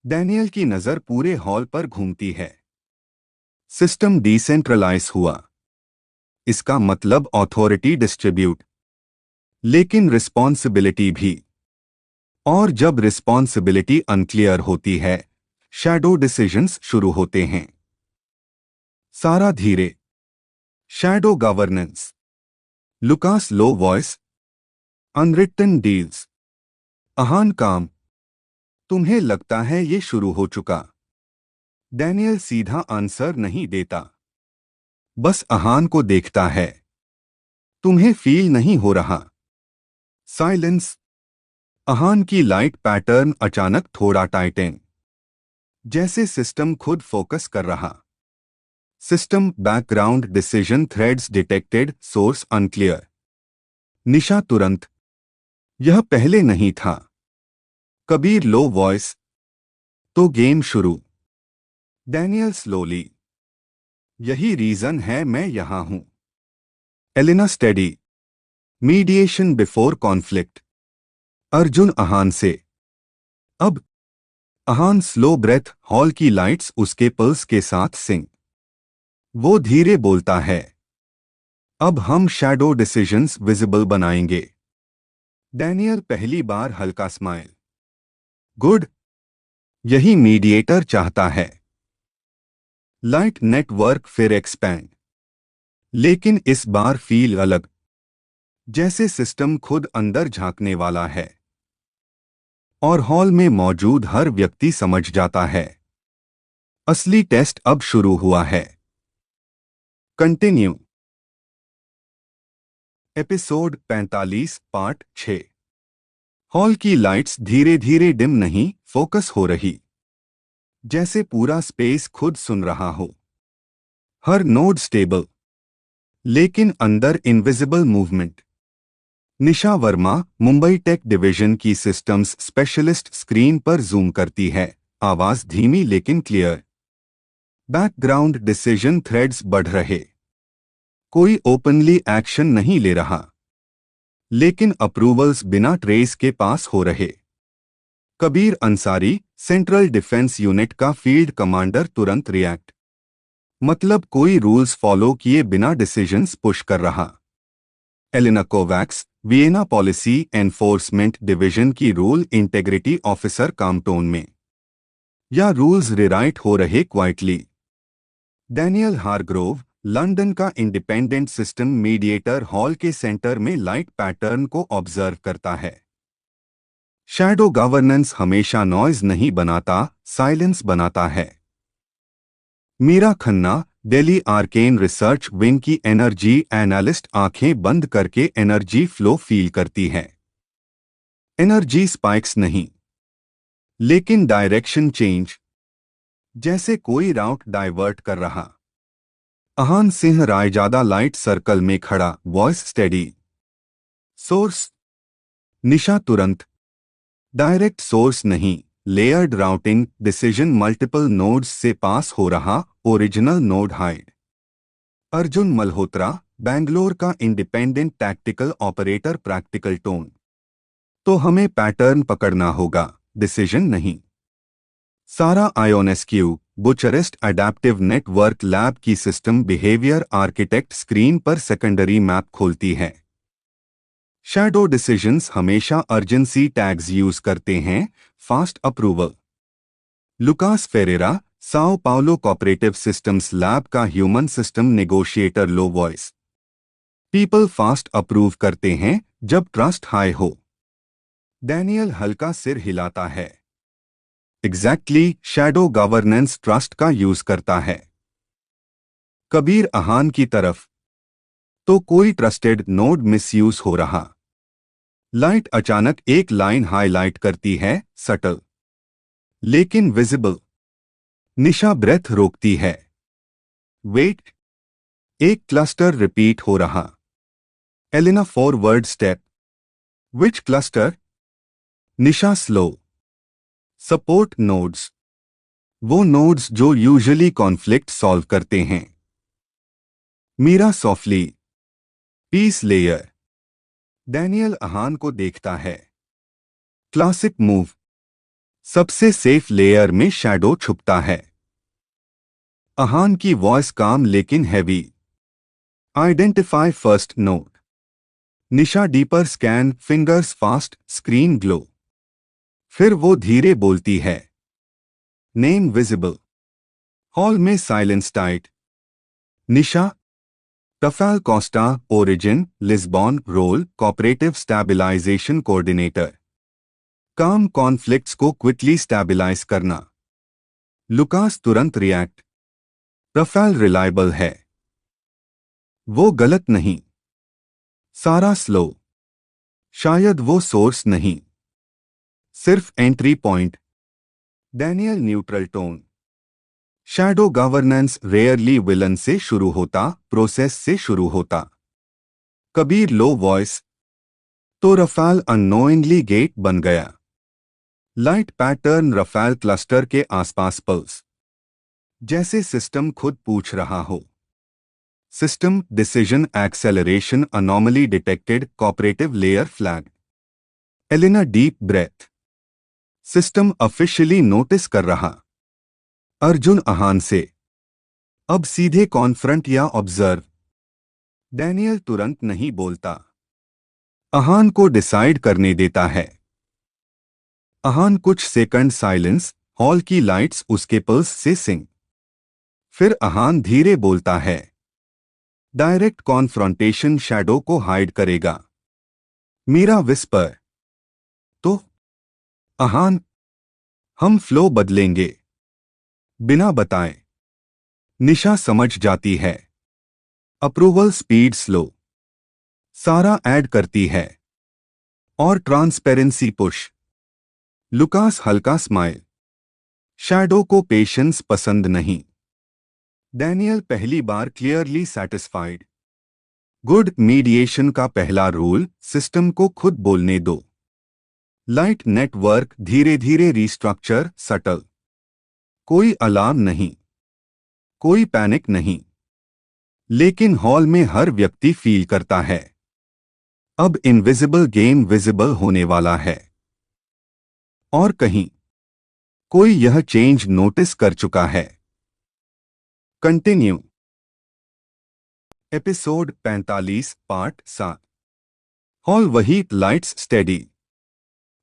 डैनियल की नजर पूरे हॉल पर घूमती है। सिस्टम डिसेंट्रलाइज हुआ। इसका मतलब अथॉरिटी डिस्ट्रीब्यूट, लेकिन रिस्पॉन्सिबिलिटी भी। और जब रिस्पॉन्सिबिलिटी अनक्लियर होती है, शैडो डिसीजंस शुरू होते हैं। सारा धीरे। Shadow governance. Lukas low voice. Unwritten deals. Ahaan calm. तुम्हें लगता है ये शुरू हो चुका? डैनियल सीधा आंसर नहीं देता, बस अहान को देखता है। तुम्हें फील नहीं हो रहा? साइलेंस। अहान की लाइट पैटर्न अचानक थोड़ा टाइटेन, जैसे सिस्टम खुद फोकस कर रहा। System background decision threads detected, source unclear. Nisha तुरंत, यह पहले नहीं था। कबीर लो वॉइस, तो गेम शुरू। डैनियल स्लोली, यही रीजन है मैं यहां हूं। Elena steady, mediation before conflict. Arjun Ahaan से। अब। अहान स्लो ब्रेथ, हॉल की लाइट्स उसके पल्स के साथ सिंक। वो धीरे बोलता है, अब हम शैडो डिसीजंस विजिबल बनाएंगे। डैनियल पहली बार हल्का स्माइल। गुड, यही मीडिएटर चाहता है। लाइट नेटवर्क फिर एक्सपैंड, लेकिन इस बार फील अलग, जैसे सिस्टम खुद अंदर झांकने वाला है। और हॉल में मौजूद हर व्यक्ति समझ जाता है, असली टेस्ट अब शुरू हुआ है। कंटिन्यू। Episode 45 part 6। हॉल की लाइट्स धीरे धीरे डिम नहीं, फोकस हो रही, जैसे पूरा स्पेस खुद सुन रहा हो। हर नोड स्टेबल, लेकिन अंदर इनविजिबल मूवमेंट। निशा वर्मा, मुंबई टेक डिवीजन की सिस्टम्स स्पेशलिस्ट, स्क्रीन पर जूम करती है, आवाज धीमी लेकिन क्लियर। बैकग्राउंड डिसीजन थ्रेड्स बढ़ रहे। कोई ओपनली एक्शन नहीं ले रहा, लेकिन अप्रूवल्स बिना ट्रेस के पास हो रहे। Kabir Ansari, central defence unit का फील्ड कमांडर, तुरंत रिएक्ट। मतलब कोई रूल्स फॉलो किए बिना डिसीजंस पुश कर रहा। Elena Covax, Vienna policy enforcement division की रूल इंटेग्रिटी ऑफिसर, कामटोन में। या रूल्स रिराइट हो रहे क्वाइटली। डैनियल हारग्रोव, लंदन का इंडिपेंडेंट सिस्टम मीडिएटर, हॉल के सेंटर में लाइट पैटर्न को ऑब्जर्व करता है। शैडो गवर्नेंस हमेशा नॉइज नहीं बनाता, साइलेंस बनाता है। Meera Khanna, Delhi arcane research wing की एनर्जी एनालिस्ट, आंखें बंद करके एनर्जी फ्लो फील करती है। एनर्जी स्पाइक्स नहीं, लेकिन डायरेक्शन चेंज, जैसे कोई राउट डाइवर्ट कर रहा। अहान सिंह रायजादा, लाइट सर्कल में खड़ा, वॉइस स्टेडी। सोर्स। निशा तुरंत, डायरेक्ट सोर्स नहीं, layered routing decision multiple nodes से पास हो रहा, original node hide. Arjun Malhotra, Bangalore का independent tactical operator, practical tone. तो हमें पैटर्न पकड़ना होगा, डिसीजन नहीं। Sara Ionescu, Bucharest adaptive network lab की सिस्टम बिहेवियर आर्किटेक्ट, स्क्रीन पर सेकेंडरी मैप खोलती है। शैडो डिसीजंस हमेशा अर्जेंसी टैग्स यूज करते हैं, fast approval. Lucas Ferreira, Sao Paulo cooperative systems lab का human system negotiator low voice. People fast approve करते हैं जब ट्रस्ट हाई हो। डैनियल हल्का सिर हिलाता है। एग्जैक्टली, शैडो गवर्नेंस ट्रस्ट का यूज करता है। कबीर अहान की तरफ। तो कोई ट्रस्टेड नोड मिसयूज हो रहा। लाइट अचानक एक लाइन हाईलाइट करती है, सटल लेकिन विजिबल। निशा ब्रेथ रोकती है। वेट। एक क्लस्टर रिपीट हो रहा। Elina forward step. Which cluster? Nisha slow. Support nodes. वो नोड्स जो यूजुअली कॉन्फ्लिक्ट सॉल्व करते हैं। Meera softly. Peace layer. Daniel Ahaan को देखता है। Classic move. सबसे सेफ लेयर में शैडो छुपता है। अहान की वॉइस काम लेकिन heavy. Identify first node. Nisha deeper scan, fingers fast, screen glow. फिर वो धीरे बोलती है। Name visible. हॉल में silence tight. Nisha. Rafael Costa, origin, Lisbon, role, cooperative stabilisation coordinator. काम कॉन्फ्लिक्ट्स को क्विकली स्टैबिलाइज करना। लुकास तुरंत रिएक्ट। रफाल रिलायबल है। वो गलत नहीं। सारा स्लो। शायद वो सोर्स नहीं, सिर्फ entry point. Daniel neutral tone. Shadow governance rarely villain से शुरू होता, प्रोसेस से शुरू होता। Kabir low voice. तो रफाल अननोइंगली गेट बन गया। लाइट पैटर्न रफाल क्लस्टर के आसपास पल्स। जैसे सिस्टम खुद पूछ रहा हो। System decision acceleration anomaly detected, cooperative layer flag. Elina deep breath. System officially notice कर रहा। अर्जुन अहान से। अब सीधे कॉन्फ्रंट या ऑब्जर्व। डैनियल तुरंत नहीं बोलता। अहान को डिसाइड करने देता है। अहान कुछ सेकंड साइलेंस, हॉल की लाइट्स उसके पल्स से सिंक। फिर अहान धीरे बोलता है। डायरेक्ट कॉन्फ्रंटेशन शैडो को हाइड करेगा। मीरा विस्पर। तो अहान, हम फ्लो बदलेंगे बिना बताए। निशा समझ जाती है। Approval speed slow. सारा ऐड करती है। और ट्रांसपेरेंसी पुश। लुकास हल्का स्माइल। शैडो को पेशेंस पसंद नहीं। डैनियल पहली बार क्लियरली सेटिस्फाइड। गुड मीडिएशन का पहला रूल, सिस्टम को खुद बोलने दो। लाइट नेटवर्क धीरे धीरे रिस्ट्रक्चर, सटल। कोई अलार्म नहीं, कोई पैनिक नहीं। लेकिन हॉल में हर व्यक्ति फील करता है। अब इनविजिबल गेम विजिबल होने वाला है। और कहीं कोई यह चेंज नोटिस कर चुका है। कंटिन्यू। Episode 45 part 7। हॉल वही, लाइट्स स्टेडी।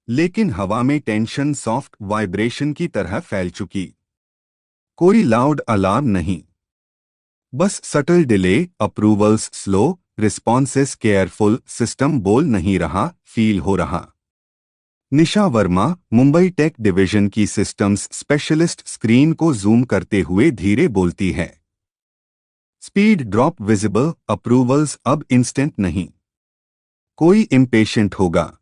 लेकिन हवा में टेंशन सॉफ्ट वाइब्रेशन की तरह फैल चुकी। कोई लाउड अलार्म नहीं, बस subtle delay, approvals slow, responses careful. System बोल नहीं रहा, फील हो रहा। निशा वर्मा, मुंबई टेक डिवीजन की सिस्टम्स स्पेशलिस्ट, स्क्रीन को जूम करते हुए धीरे बोलती है। स्पीड ड्रॉप विजिबल, अप्रूवल्स अब इंस्टेंट नहीं, कोई इम्पेशेंट होगा।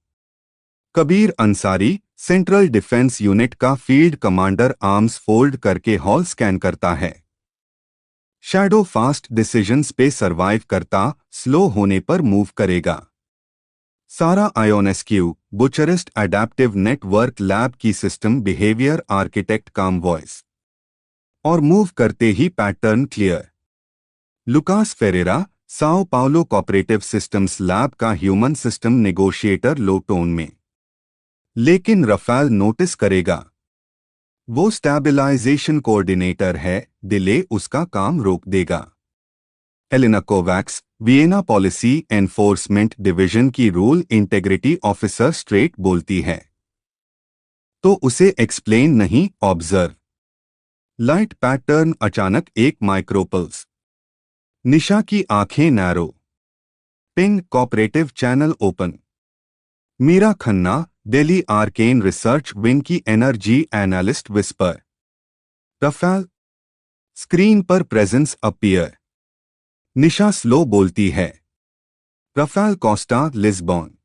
Kabir Ansari, central defence unit का फील्ड कमांडर, आर्म्स फोल्ड करके हॉल स्कैन करता है। शैडो फास्ट डिसीजंस पे सरवाइव करता, स्लो होने पर मूव करेगा। Sara आयोनेस्क्यू, Bucharest adaptive network lab की system behaviour architect, calm voice. और मूव करते ही pattern clear. Lukas Ferreira, Sao Paulo cooperative systems lab का human system negotiator, low tone में। लेकिन रफाल नोटिस करेगा। वो स्टैबिलाइजेशन कोऑर्डिनेटर है, डिले उसका काम रोक देगा। Elina Kovacs, Vienna policy enforcement division की रूल इंटेग्रिटी ऑफिसर, स्ट्रेट बोलती है। तो उसे एक्सप्लेन नहीं, ऑब्जर्व। लाइट पैटर्न अचानक एक माइक्रोपल्स। निशा की आंखें narrow. Ping cooperative channel open. Meera Khanna, Delhi arcane research wing की energy analyst whisper. Rafael. Screen पर प्रेजेंस अपीयर। निशा स्लो बोलती है। Rafael Costa, Lisbon.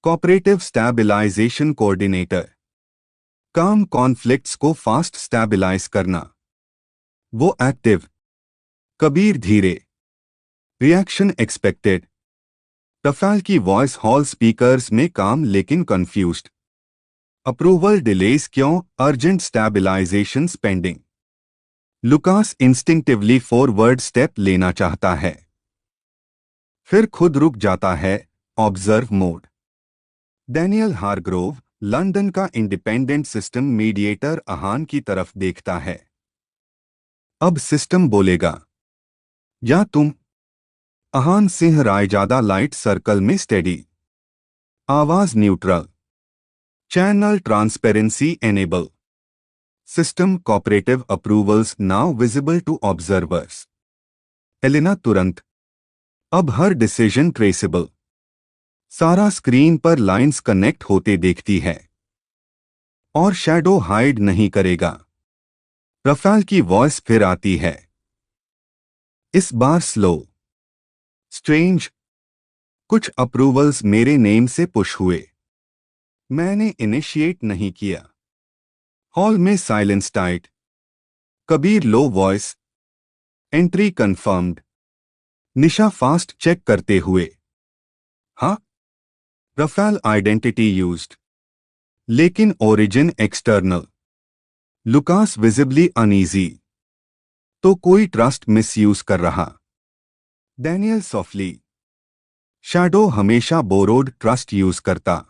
Cooperative stabilisation coordinator. काम कॉन्फ्लिक्ट्स को फास्ट स्टैबिलाइज करना। वो एक्टिव। कबीर धीरे। Reaction expected. रफेल की वॉइस हॉल स्पीकर्स में काम लेकिन कंफ्यूज्ड। अप्रूवल डिलेस क्यों, urgent stabilisation pending. Lukas instinctively forward step लेना चाहता है, फिर खुद रुक जाता है। Observe mode. Daniel Hargrove, London का इंडिपेंडेंट सिस्टम मीडिएटर अहान की तरफ देखता है। अब सिस्टम बोलेगा या तुम। अहान सिंह रायजादा लाइट सर्कल में स्टेडी। आवाज neutral. Channel transparency enable. System cooperative approvals now visible to observers. Elina तुरंत। अब हर डिसीजन ट्रेसेबल। सारा स्क्रीन पर लाइंस कनेक्ट होते देखती है और शैडो हाइड नहीं करेगा। रफेल की वॉइस फिर आती है, इस बार स्लो। स्ट्रेंज। कुछ अप्रूवल्स मेरे नेम से पुश हुए, मैंने इनिशिएट नहीं किया। हॉल में silence tight. Kabir low voice. Entry confirmed. Nisha fast check करते हुए, हाँ। रफेल आइडेंटिटी यूज्ड, लेकिन origin external. Lukas visibly uneasy, तो कोई ट्रस्ट मिसयूज कर रहा। Daniel softly. शैडो हमेशा बोरोड ट्रस्ट यूज करता।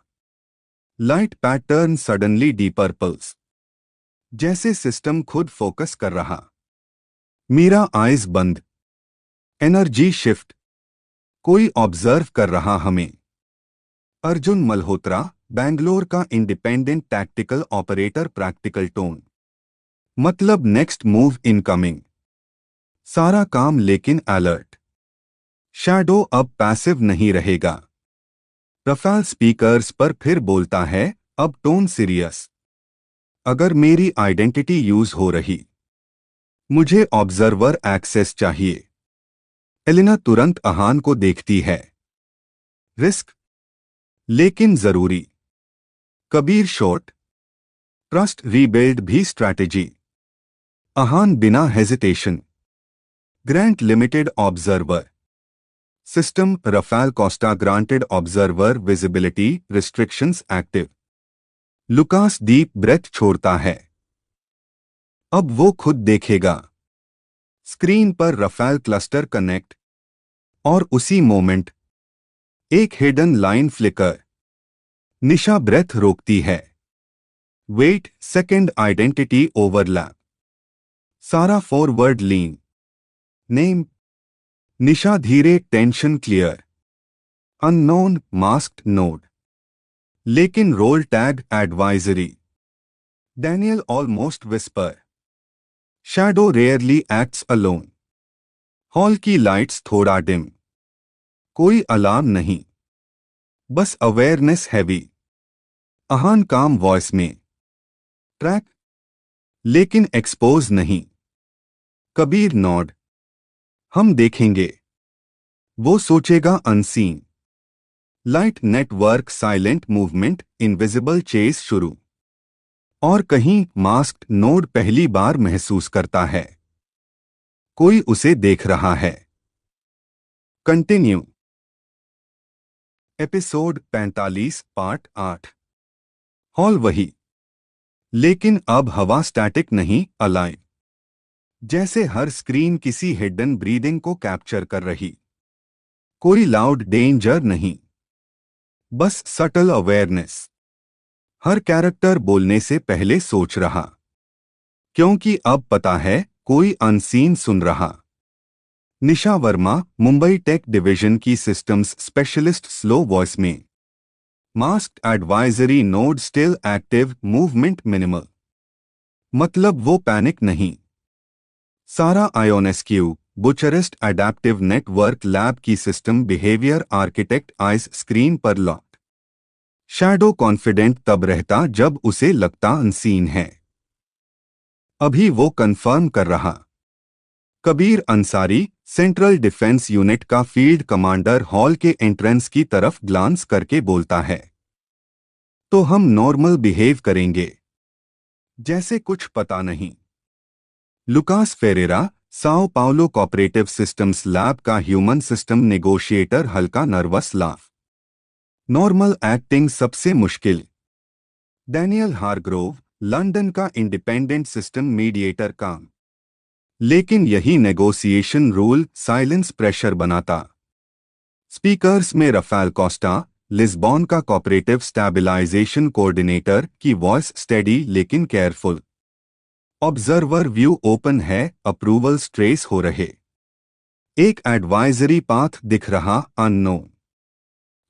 लाइट पैटर्न सडनली डीपर्पल्स, जैसे सिस्टम खुद फोकस कर रहा। मीरा आइज बंद। एनर्जी शिफ्ट, कोई ऑब्जर्व कर रहा हमें। अर्जुन मल्होत्रा, बैंगलोर का independent tactical operator practical tone, मतलब नेक्स्ट मूव इनकमिंग। सारा काम लेकिन अलर्ट। शैडो अब पैसिव नहीं रहेगा। रफेल स्पीकर्स पर फिर बोलता है, अब टोन सीरियस। अगर मेरी आइडेंटिटी यूज हो रही, मुझे ऑब्जर्वर एक्सेस चाहिए। एलिना तुरंत अहान को देखती है। रिस्क, लेकिन जरूरी। कबीर शॉर्ट। ट्रस्ट रीबिल्ड भी स्ट्रैटेजी। अहान बिना hesitation. Grant limited observer. System Rafael Costa granted observer visibility restrictions active. Lucas deep breath छोड़ता है। अब वो खुद देखेगा। स्क्रीन पर रफेल क्लस्टर कनेक्ट, और उसी मोमेंट एक hidden line flicker. Nisha breath रोकती है। Wait second, identity overlap. Sara forward lean. Name. Nisha धीरे, tension clear. Unknown masked node, लेकिन role tag advisory. Daniel almost whisper. Shadow rarely acts alone. Hall की lights थोड़ा dim. कोई alarm नहीं, बस awareness heavy. Ahaan काम वॉइस में। ट्रैक, लेकिन एक्सपोज नहीं। कबीर नॉड, हम देखेंगे। वो सोचेगा unseen. Light network silent movement, invisible chase शुरू। और कहीं मास्क्ड नोड पहली बार महसूस करता है, कोई उसे देख रहा है। कंटिन्यू। Episode 45 part 8। हॉल वही, लेकिन अब हवा स्टैटिक नहीं, अलाइव। जैसे हर स्क्रीन किसी हिडन ब्रीदिंग को कैप्चर कर रही। कोई लाउड डेंजर नहीं, बस सटल अवेयरनेस। हर कैरेक्टर बोलने से पहले सोच रहा, क्योंकि अब पता है कोई अनसीन सुन रहा। निशा वर्मा, मुंबई टेक डिवीजन की सिस्टम्स स्पेशलिस्ट, स्लो वॉइस में। Masked advisory node still active, movement minimal. मतलब वो पैनिक नहीं। Sara Ionescu Bucharest adaptive network lab की system behaviour architect ice screen पर लॉक। शैडो कॉन्फिडेंट तब रहता जब उसे लगता अनसीन है। अभी वो कंफर्म कर रहा। Kabir Ansari central defence unit का फील्ड कमांडर हॉल के एंट्रेंस की तरफ ग्लांस करके बोलता है। तो हम नॉर्मल बिहेव करेंगे, जैसे कुछ पता नहीं। Lucas Ferreira Sao Paulo cooperative systems lab का ह्यूमन सिस्टम नेगोशिएटर हल्का नर्वस लाफ। नॉर्मल एक्टिंग सबसे मुश्किल। डैनियल हारग्रोव लंदन का इंडिपेंडेंट सिस्टम मीडिएटर काम। लेकिन यही नेगोशिएशन रूल साइलेंस प्रेशर बनाता। स्पीकर्स में रफाल कोस्टा लिस्बॉन का कोऑपरेटिव स्टैबिलाइजेशन कोऑर्डिनेटर की वॉइस स्टेडी लेकिन केयरफुल। ऑब्जर्वर व्यू ओपन है, अप्रूवल्स ट्रेस हो रहे। एक एडवाइजरी पाथ दिख रहा, unknown.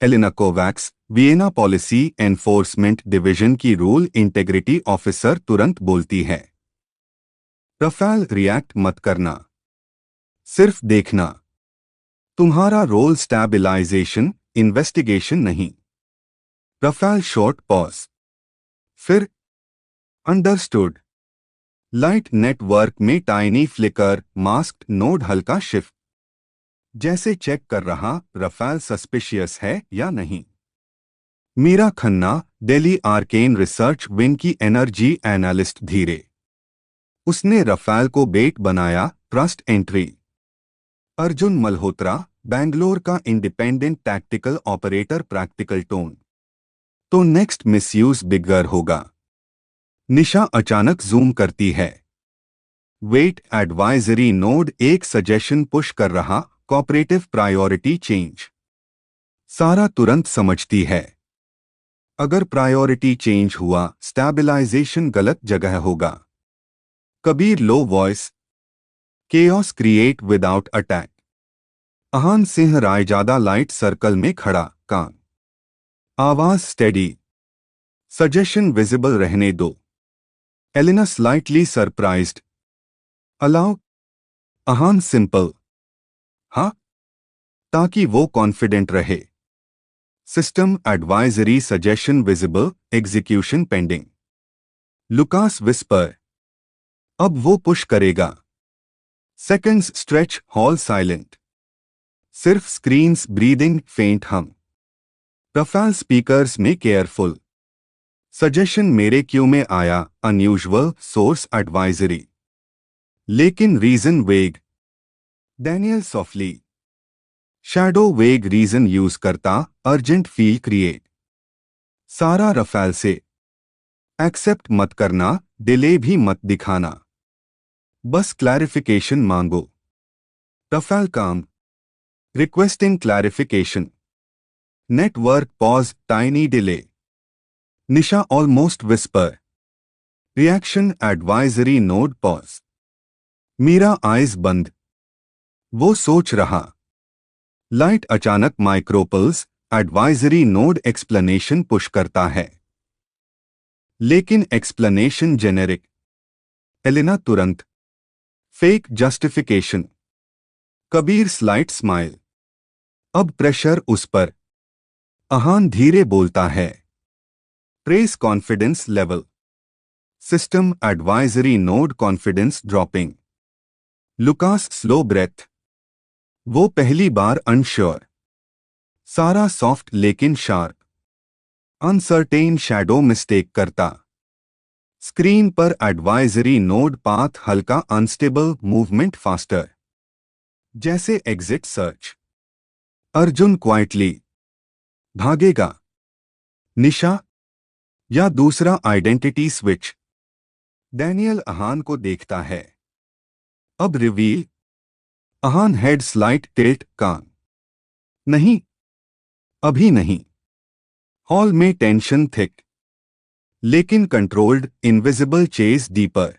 Elina Kovacs Vienna policy enforcement division की रूल इंटेग्रिटी ऑफिसर तुरंत बोलती है, रफाल रिएक्ट मत करना, सिर्फ देखना। तुम्हारा रोल स्टैबिलाइजेशन इन्वेस्टिगेशन नहीं। रफाल शॉर्ट पॉज, फिर अंडरस्टूड। लाइट नेटवर्क में टाइनी फ्लिकर मास्क्ड नोड हल्का शिफ्ट, जैसे चेक कर रहा रफाल सस्पिशियस है या नहीं। Meera Khanna Delhi arcane research wing की एनर्जी एनालिस्ट धीरे। उसने रफाल को बेट बनाया, ट्रस्ट एंट्री। अर्जुन मल्होत्रा बैंगलोर का independent tactical operator practical tone. तो नेक्स्ट मिसयूज बिगर होगा। निशा अचानक जूम करती है। वेट एडवाइजरी नोड एक सजेशन पुश कर रहा, कोऑपरेटिव प्रायोरिटी चेंज। सारा तुरंत समझती है, अगर प्रायोरिटी चेंज हुआ स्टैबिलाइजेशन गलत जगह होगा। Kabir low voice, chaos create without attack. Ahaan Singh Raizada light circle में खड़ा, कान आवाज स्टेडी, सजेशन विजिबल रहने दो। Elina slightly surprised, allow. Ahaan simple, हाँ, ताकि वो कॉन्फिडेंट रहे। System advisory suggestion visible execution pending. Lukas whisper, अब वो पुश करेगा। सेकंड्स स्ट्रेच, हॉल साइलेंट, सिर्फ screens breathing faint hum. Rafael speakers में केयरफुल, सजेशन मेरे क्यू में आया, अनयूजुअल सोर्स एडवाइजरी, लेकिन रीजन वेग। डैनियल सॉफ्टली, शैडो वेग रीजन यूज करता, अर्जेंट फील क्रिएट। सारा रफाल से, एक्सेप्ट मत करना, डिले भी मत दिखाना, बस क्लैरिफिकेशन मांगो। Rafael calm, requesting clarification. Network pause, tiny delay. Nisha almost whisper, reaction advisory node pause. Meera eyes बंद, वो सोच रहा। लाइट अचानक micropulse advisory node explanation push करता है, लेकिन एक्सप्लेनेशन जेनेरिक। एलिना तुरंत, fake justification. Kabir slight smile, अब प्रेशर उस पर। अहान धीरे बोलता है, trace confidence level. System advisory node confidence dropping. Lukas slow breath, वो पहली बार अनश्योर। सारा सॉफ्ट लेकिन शार्प, अनसर्टेन शैडो मिस्टेक करता। स्क्रीन पर एडवाइजरी नोड पाथ हल्का अनस्टेबल, मूवमेंट फास्टर, जैसे एग्जिट सर्च। अर्जुन क्वाइटली, भागेगा। निशा, या दूसरा आइडेंटिटी स्विच। डैनियल अहान को देखता है, अब reveal. Ahaan head slight tilt, कान नहीं, अभी नहीं। हॉल में टेंशन थिक, लेकिन कंट्रोल्ड, इनविजिबल चेज डीपर।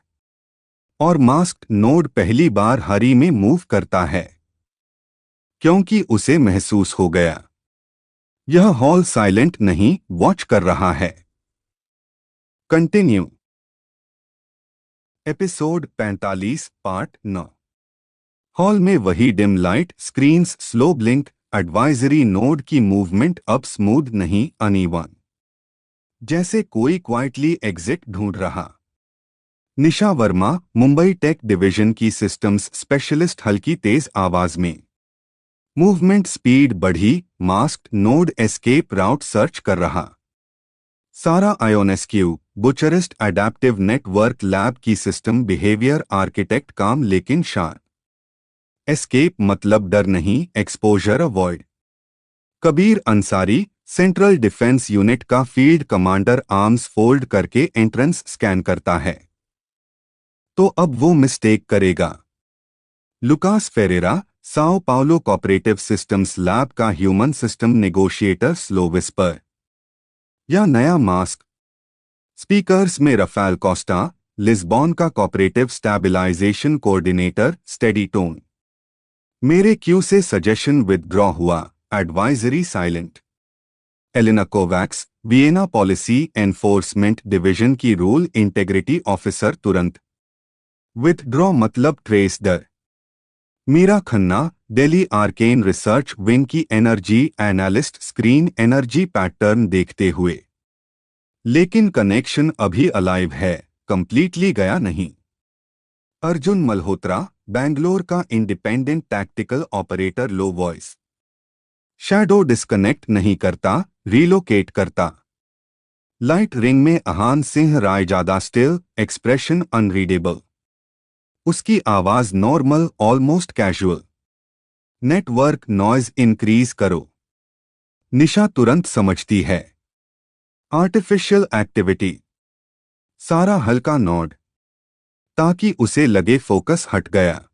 और मास्क्ड नोड पहली बार हरी में मूव करता है, क्योंकि उसे महसूस हो गया, यह हॉल साइलेंट नहीं, वॉच कर रहा है। कंटिन्यू। Episode 45 part 9। हॉल में वही dim light, screens, slow blink, advisory node की मूवमेंट अब स्मूथ नहीं, अनइवन, जैसे कोई क्वाइटली एग्जिट ढूंढ रहा। निशा वर्मा, मुंबई टेक डिवीजन की सिस्टम्स स्पेशलिस्ट, हल्की तेज आवाज में। मूवमेंट स्पीड बढ़ी, मास्क्ड नोड एस्केप राउट सर्च कर रहा। Sarah आयोनेस्क्यू, Bucharest adaptive network lab की सिस्टम बिहेवियर आर्किटेक्ट, काम लेकिन शांत। एस्केप मतलब डर नहीं, exposure avoid. Kabir Ansari, central defence unit का फील्ड कमांडर, आर्म्स फोल्ड करके एंट्रेंस स्कैन करता है। तो अब वो मिस्टेक करेगा। Lukas Ferreira, Sao Paulo cooperative systems lab का human system negotiator, slow whisper. या नया मास्क। स्पीकर्स में रफेल कोस्टा, लिस्बॉन का cooperative stabilisation coordinator, steady tone. मेरे क्यू से सजेशन विदड्रॉ हुआ, advisory silent. Elina Kovacs, Vienna policy enforcement division की rule integrity officer, तुरंत विथड्रॉ मतलब ट्रेस डर। Meera Khanna, Delhi arcane research wing की energy analyst, screen energy pattern देखते हुए। लेकिन कनेक्शन अभी अलाइव है, कंप्लीटली गया नहीं। अर्जुन मल्होत्रा, बैंगलोर का independent tactical operator, low voice. Shadow disconnect नहीं करता, रीलोकेट करता। लाइट रिंग में Ahaan Singh Raizada, still, expression unreadable. उसकी आवाज normal, almost casual. Network noise increase करो। निशा तुरंत समझती है। Artificial activity. सारा हल्का नॉड, ताकि उसे लगे फोकस हट गया।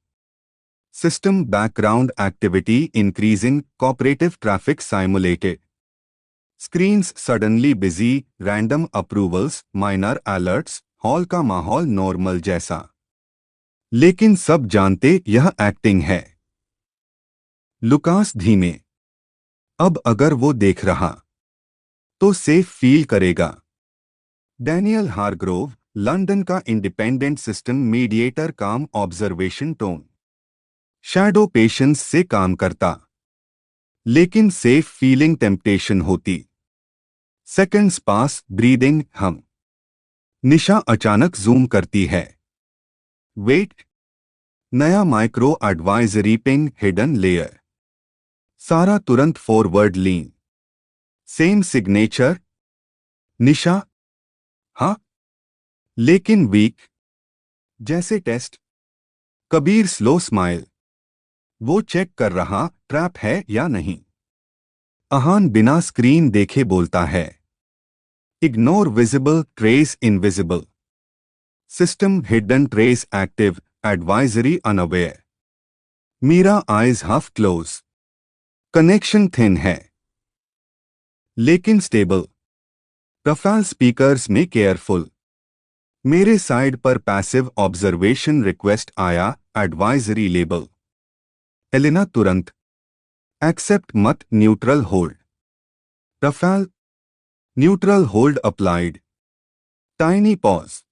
System background activity increasing, cooperative traffic simulated. Screens suddenly busy, random approvals, minor alerts, hall का माहौल नॉर्मल जैसा। लेकिन सब जानते यह एक्टिंग है। लुकास धीमे। अब अगर वो देख रहा तो सेफ फील करेगा। डैनियल हारग्रोव, लंदन का independent system mediator, calm observation tone. Shadow patience से काम करता, लेकिन सेफ फीलिंग टेम्पटेशन होती। Seconds pass, breathing hum. Nisha अचानक जूम करती है। वेट, नया micro advisory ping, hidden layer. Sara तुरंत forward lean. Same signature. Nisha, हाँ, लेकिन वीक, जैसे टेस्ट। Kabir slow smile. वो चेक कर रहा ट्रैप है या नहीं। अहान बिना स्क्रीन देखे बोलता है। Ignore visible trace invisible. System hidden trace active, advisory unaware. Meera eyes half close. Connection thin है, लेकिन स्टेबल। प्रोफाइल स्पीकर्स में केयरफुल। मेरे साइड पर पैसिव ऑब्जर्वेशन रिक्वेस्ट आया, एडवाइजरी लेबल। एलिना तुरंत एक्सेप्ट मत, neutral hold. Profile, neutral hold applied. Tiny pause.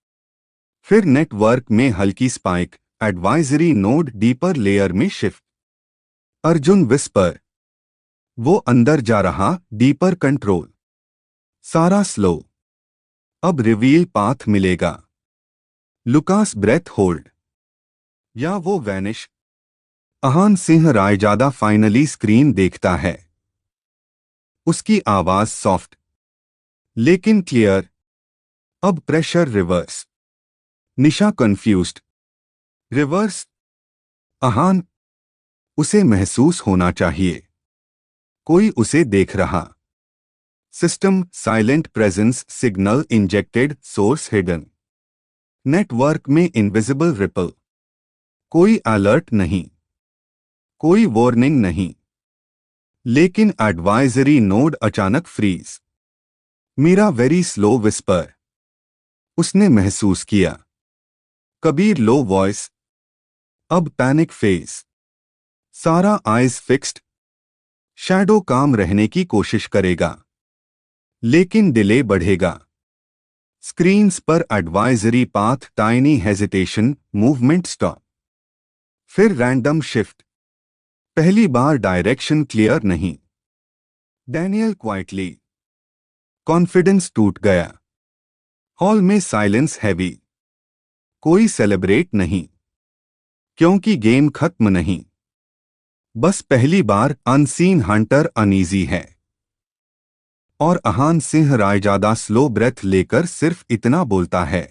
फिर network में हल्की spike, advisory node deeper layer में शिफ्ट। अर्जुन विस्पर, वो अंदर जा रहा, डीपर कंट्रोल। सारा स्लो, अब रिवील पाथ मिलेगा। लुकास ब्रेथ होल्ड, या वो vanish. Ahaan Singh Raizada finally screen देखता है। उसकी आवाज सॉफ्ट लेकिन क्लियर। अब pressure reverse. Nisha confused. Reverse? Ahaan, उसे महसूस होना चाहिए कोई उसे देख रहा। System silent presence signal injected, source hidden. Network में इनविजिबल रिपल। कोई अलर्ट नहीं, कोई वार्निंग नहीं। लेकिन एडवाइजरी नोड अचानक freeze. Meera very slow whisper. उसने महसूस किया। Kabir low voice. अब पैनिक फेज। सारा आइज फिक्स्ड। शैडो काम रहने की कोशिश करेगा, लेकिन डिले बढ़ेगा। स्क्रीन्स पर advisory path, tiny hesitation, movement stop, फिर रैंडम शिफ्ट। पहली बार डायरेक्शन क्लियर नहीं। Daniel quietly. कॉन्फिडेंस टूट गया। हॉल में साइलेंस हैवी। कोई सेलिब्रेट नहीं, क्योंकि गेम खत्म नहीं। बस पहली बार अनसीन हंटर अनईजी है। और अहान सिंह रायजादा स्लो ब्रेथ लेकर सिर्फ इतना बोलता है,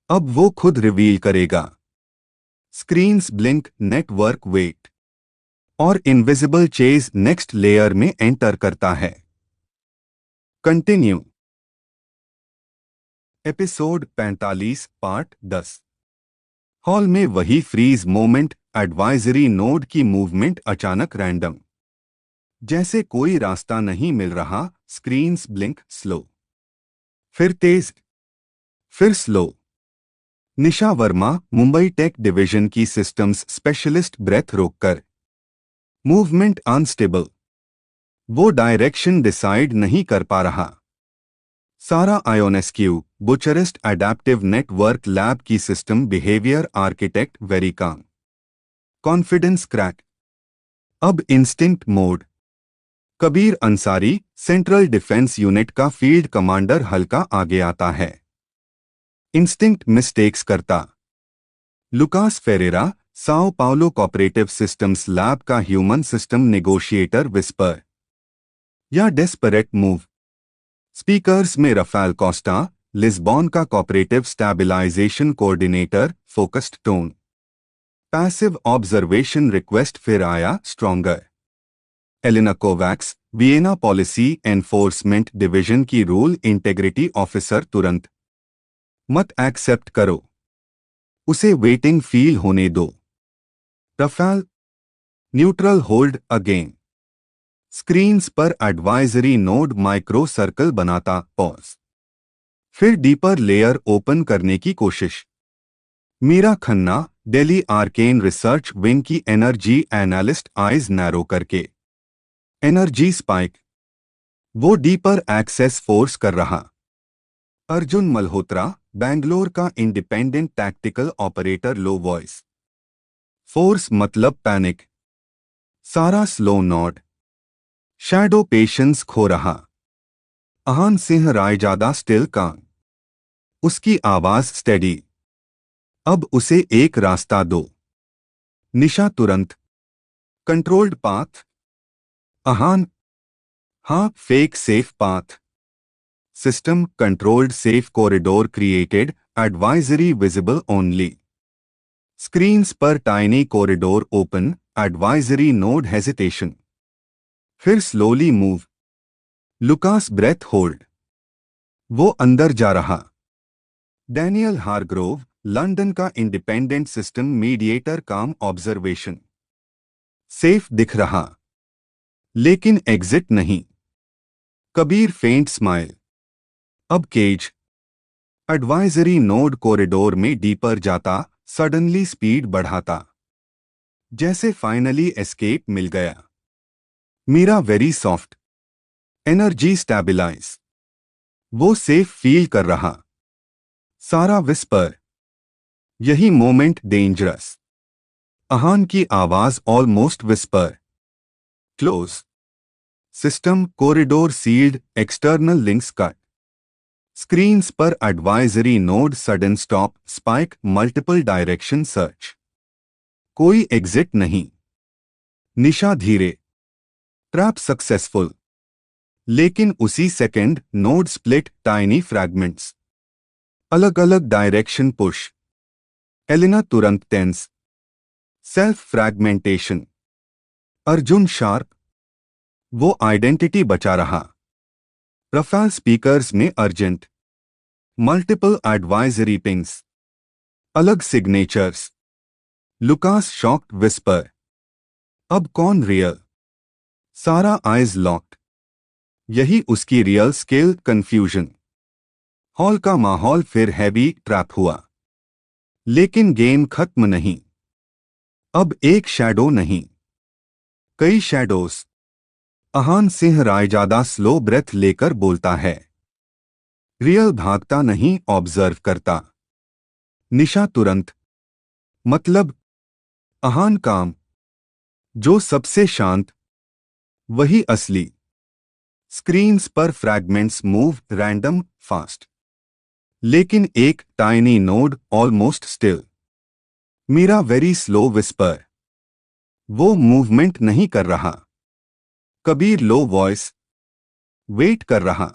अब वो खुद रिवील करेगा। स्क्रीन्स ब्लिंक, नेटवर्क वेट, और इनविजिबल चेज नेक्स्ट लेयर में एंटर करता है। कंटिन्यू। Episode 45 part 10। हॉल में वही फ्रीज मोमेंट, एडवाइजरी नोड की मूवमेंट अचानक रैंडम, जैसे कोई रास्ता नहीं मिल रहा। स्क्रीन्स ब्लिंक, स्लो, फिर तेज, फिर slow. Nisha Verma, Mumbai tech division की सिस्टम्स स्पेशलिस्ट, ब्रेथ रोककर। मूवमेंट अनस्टेबल, वो डायरेक्शन डिसाइड नहीं कर पा रहा। Sarah Ionescu, Bucharest adaptive network lab की system behaviour architect, very calm. Confidence crack, अब instinct mode. Kabir Ansari, central defence unit का फील्ड कमांडर, हल्का आगे आता है। इंस्टिंक्ट मिस्टेक्स करता। Lucas Ferreira, Sao Paulo cooperative systems lab का ह्यूमन सिस्टम नेगोशिएटर, विस्पर या डेस्परेट मूव। स्पीकर्स में रफाल कोस्टा, लिस्बॉन का cooperative stabilisation coordinator, focused tone. Passive observation request, फिर आया stronger. Elina Kovacs, Vienna policy enforcement division की rule integrity officer, तुरंत मत accept करो, उसे वेटिंग फील होने दो। Rafal, neutral hold again. Screens पर एडवाइजरी नोड माइक्रो सर्कल बनाता, पॉज, फिर डीपर लेयर ओपन करने की कोशिश। Meera Khanna, Delhi arcane research wing की एनर्जी एनालिस्ट, आइज नैरो करके। एनर्जी स्पाइक, वो डीपर एक्सेस फोर्स कर रहा। अर्जुन मल्होत्रा, बैंगलोर का independent tactical operator, low voice, force मतलब पैनिक। सारा स्लो नॉड, शैडो पेशेंस खो रहा। अहान सिंह रायजादा स्टिल काम, उसकी आवाज स्टेडी, अब उसे एक रास्ता दो। निशा तुरंत, कंट्रोल्ड पाथ। अहान, हाँ, fake safe path. System controlled safe corridor created, advisory visible only. Screens पर tiny corridor open, advisory node hesitation, फिर slowly move. Lucas breath hold, वो अंदर जा रहा। डैनियल हारग्रोव, लंदन का independent system mediator calm observation, safe दिख रहा, लेकिन एग्जिट नहीं। कबीर फेंट स्माइल, अब केज। एडवाइजरी नोड कॉरिडोर में डीपर जाता, सडनली स्पीड बढ़ाता, जैसे फाइनली एस्केप मिल गया। Meera very soft, energy stabilize, वो सेफ फील कर रहा। सारा विस्पर, यही मोमेंट डेंजरस। अहान की आवाज almost whisper, close. System corridor sealed, external links cut. Screens पर advisory node sudden stop, spike, multiple direction search, कोई एग्जिट नहीं। निशा धीरे, ट्रैप सक्सेसफुल, लेकिन उसी second node split, tiny fragments, अलग अलग डायरेक्शन पुश। एलिना तुरंत tense, self fragmentation. Arjun sharp, वो आइडेंटिटी बचा रहा। रफाल स्पीकर्स में अर्जेंट, मल्टीपल एडवाइजरी पिंग्स, अलग सिग्नेचर्स। लुकास शॉक्ड विस्पर, अब कौन रियल? सारा आइज लॉक्ड, यही उसकी रियल स्केल कंफ्यूजन। हॉल का माहौल फिर हैवी ट्रैप हुआ, लेकिन गेम खत्म नहीं। अब एक शैडो नहीं, कई shadows. Ahaan Singh Raizada slow breath लेकर बोलता है, रियल भागता नहीं, ऑब्जर्व करता। निशा तुरंत, मतलब अहान काम, जो सबसे शांत, वही असली। स्क्रीन्स पर फ्रैगमेंट्स मूव रैंडम फास्ट, लेकिन एक tiny node almost still. Meera very slow whisper, वो मूवमेंट नहीं कर रहा। कबीर लो वॉइस, वेट कर रहा।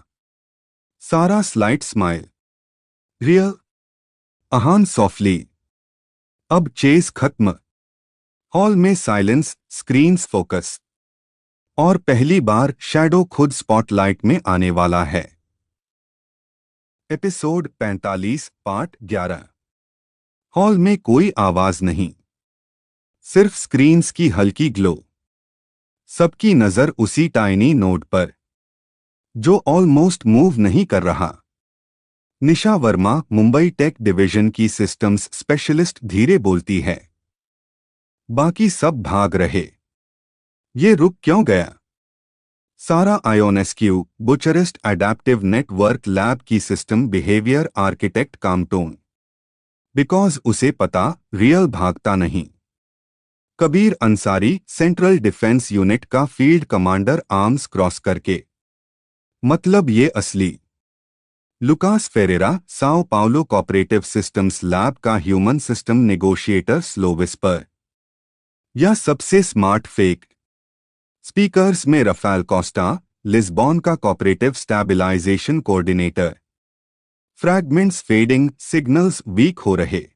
सारा slight smile, real. Ahaan softly, अब चेस खत्म। हॉल में साइलेंस, स्क्रीन्स फोकस, और पहली बार शैडो खुद स्पॉटलाइट में आने वाला है। Episode 45 part 11। हॉल में कोई आवाज नहीं, सिर्फ स्क्रीन्स की हल्की ग्लो। सबकी नजर उसी टाइनी नोड पर, जो ऑलमोस्ट मूव नहीं कर रहा। निशा वर्मा, मुंबई टेक डिवीजन की सिस्टम्स स्पेशलिस्ट, धीरे बोलती है। बाकी सब भाग रहे, ये रुक क्यों गया? Sarah Ionescu, Bucharest adaptive network lab की system behaviour architect, calm tone. Because उसे पता, रियल भागता नहीं। Kabir Ansari, central defence unit का फील्ड कमांडर, आर्म्स क्रॉस करके, मतलब ये असली। Lucas Ferreira, Sao Paulo cooperative systems lab का human system negotiator, slow whisper, या सबसे स्मार्ट फेक। स्पीकर्स में रफाल कोस्टा, लिस्बॉन का cooperative stabilisation coordinator. Fragments fading, signals weak हो रहे।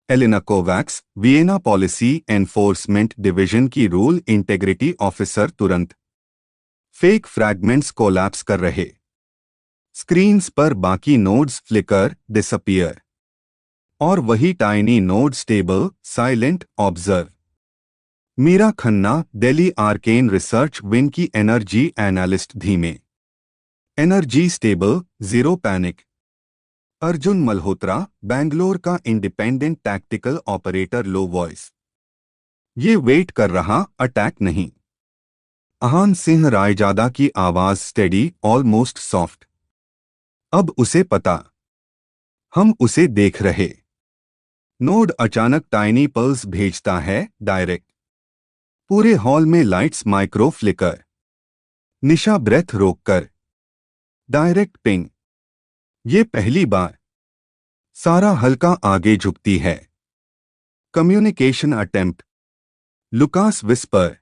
Elina Kovacs, Vienna policy enforcement division की rule integrity officer, तुरंत। Fake fragments collapse कर रहे। स्क्रीन्स पर बाकी नोड्स फ्लिकर, डिसअपियर, और वही tiny node stable, silent, observe. Meera Khanna, Delhi arcane research wing की एनर्जी एनालिस्ट, धीमे। Energy stable, zero panic. Arjun Malhotra, Bangalore का independent tactical operator, low voice, ये वेट कर रहा, अटैक नहीं। अहान सिंह रायजादा की आवाज स्टेडी, ऑलमोस्ट सॉफ्ट। अब उसे पता, हम उसे देख रहे। नोड अचानक टाइनी पल्स भेजता है, डायरेक्ट। पूरे हॉल में lights micro flicker. Nisha breath रोककर, डायरेक्ट पिंग, ये पहली बार। सारा हल्का आगे झुकती है। Communication attempt, Lucas whisper,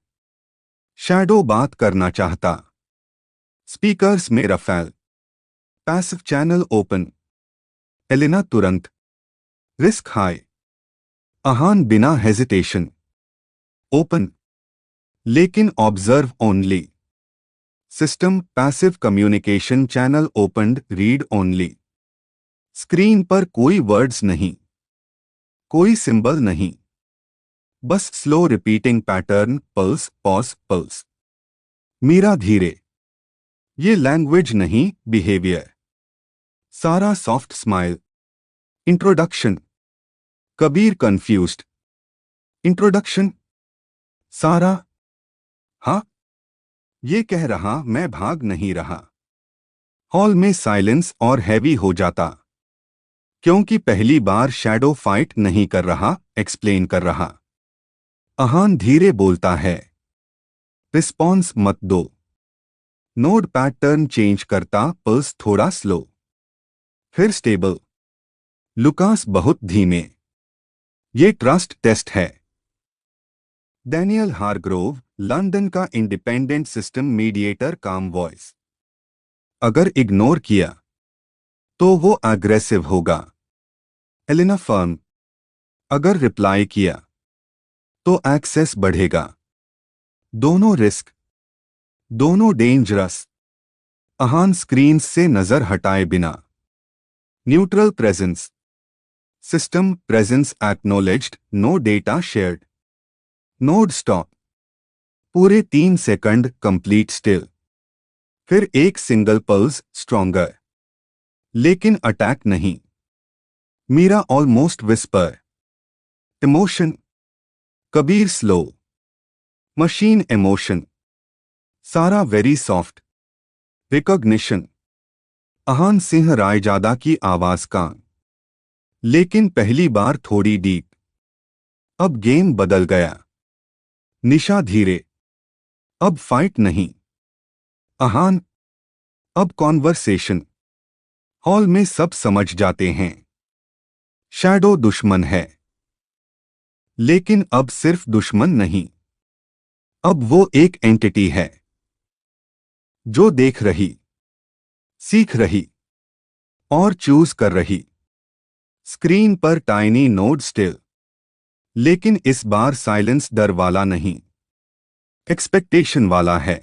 shadow बात करना चाहता। स्पीकर्स में Rafael, passive channel open. Elina तुरंत, रिस्क हाई। अहान बिना हेजिटेशन, ओपन, लेकिन observe only. System passive communication channel opened, read only. Screen पर कोई वर्ड्स नहीं, कोई सिंबल नहीं, बस slow repeating pattern, pulse pause pulse. Meera धीरे, ये लैंग्वेज नहीं, बिहेवियर। सारा soft smile. Introduction. Kabir confused, introduction? सारा, हाँ, ये कह रहा मैं भाग नहीं रहा। हॉल में साइलेंस और हैवी हो जाता, क्योंकि पहली बार शैडो फाइट नहीं कर रहा, एक्सप्लेन कर रहा। अहान धीरे बोलता है, रिस्पॉन्स मत दो। नोड पैटर्न चेंज करता, पल्स थोड़ा स्लो, फिर स्टेबल। लुकास बहुत धीमे, ये ट्रस्ट टेस्ट है। डैनियल हारग्रोव, लंदन का इंडिपेंडेंट सिस्टम मीडिएटर, काम वॉइस, अगर इग्नोर किया तो वो अग्रेसिव होगा। एलिना फर्म, अगर रिप्लाई किया तो एक्सेस बढ़ेगा। दोनों रिस्क, दोनों डेंजरस। अहान स्क्रीन से नजर हटाए बिना, neutral presence, system presence acknowledged, no data shared. Node stop, पूरे 3 सेकंड कंप्लीट स्टिल, फिर एक सिंगल पल्स, स्ट्रॉन्गर, लेकिन अटैक नहीं। Meera almost whisper, emotion. Kabir slow, machine emotion. Sara very soft, recognition. Ahaan Singh Raizada की आवाज का, लेकिन पहली बार थोड़ी डीप। अब गेम बदल गया। निशा धीरे, अब फाइट नहीं। अहान, अब कॉन्वर्सेशन। हॉल में सब समझ जाते हैं। शैडो दुश्मन है, लेकिन अब सिर्फ दुश्मन नहीं। अब वो एक एंटिटी है जो देख रही, सीख रही और चूज कर रही। स्क्रीन पर टाइनी नोड स्टिल, लेकिन इस बार साइलेंस डर वाला नहीं, एक्सपेक्टेशन वाला है।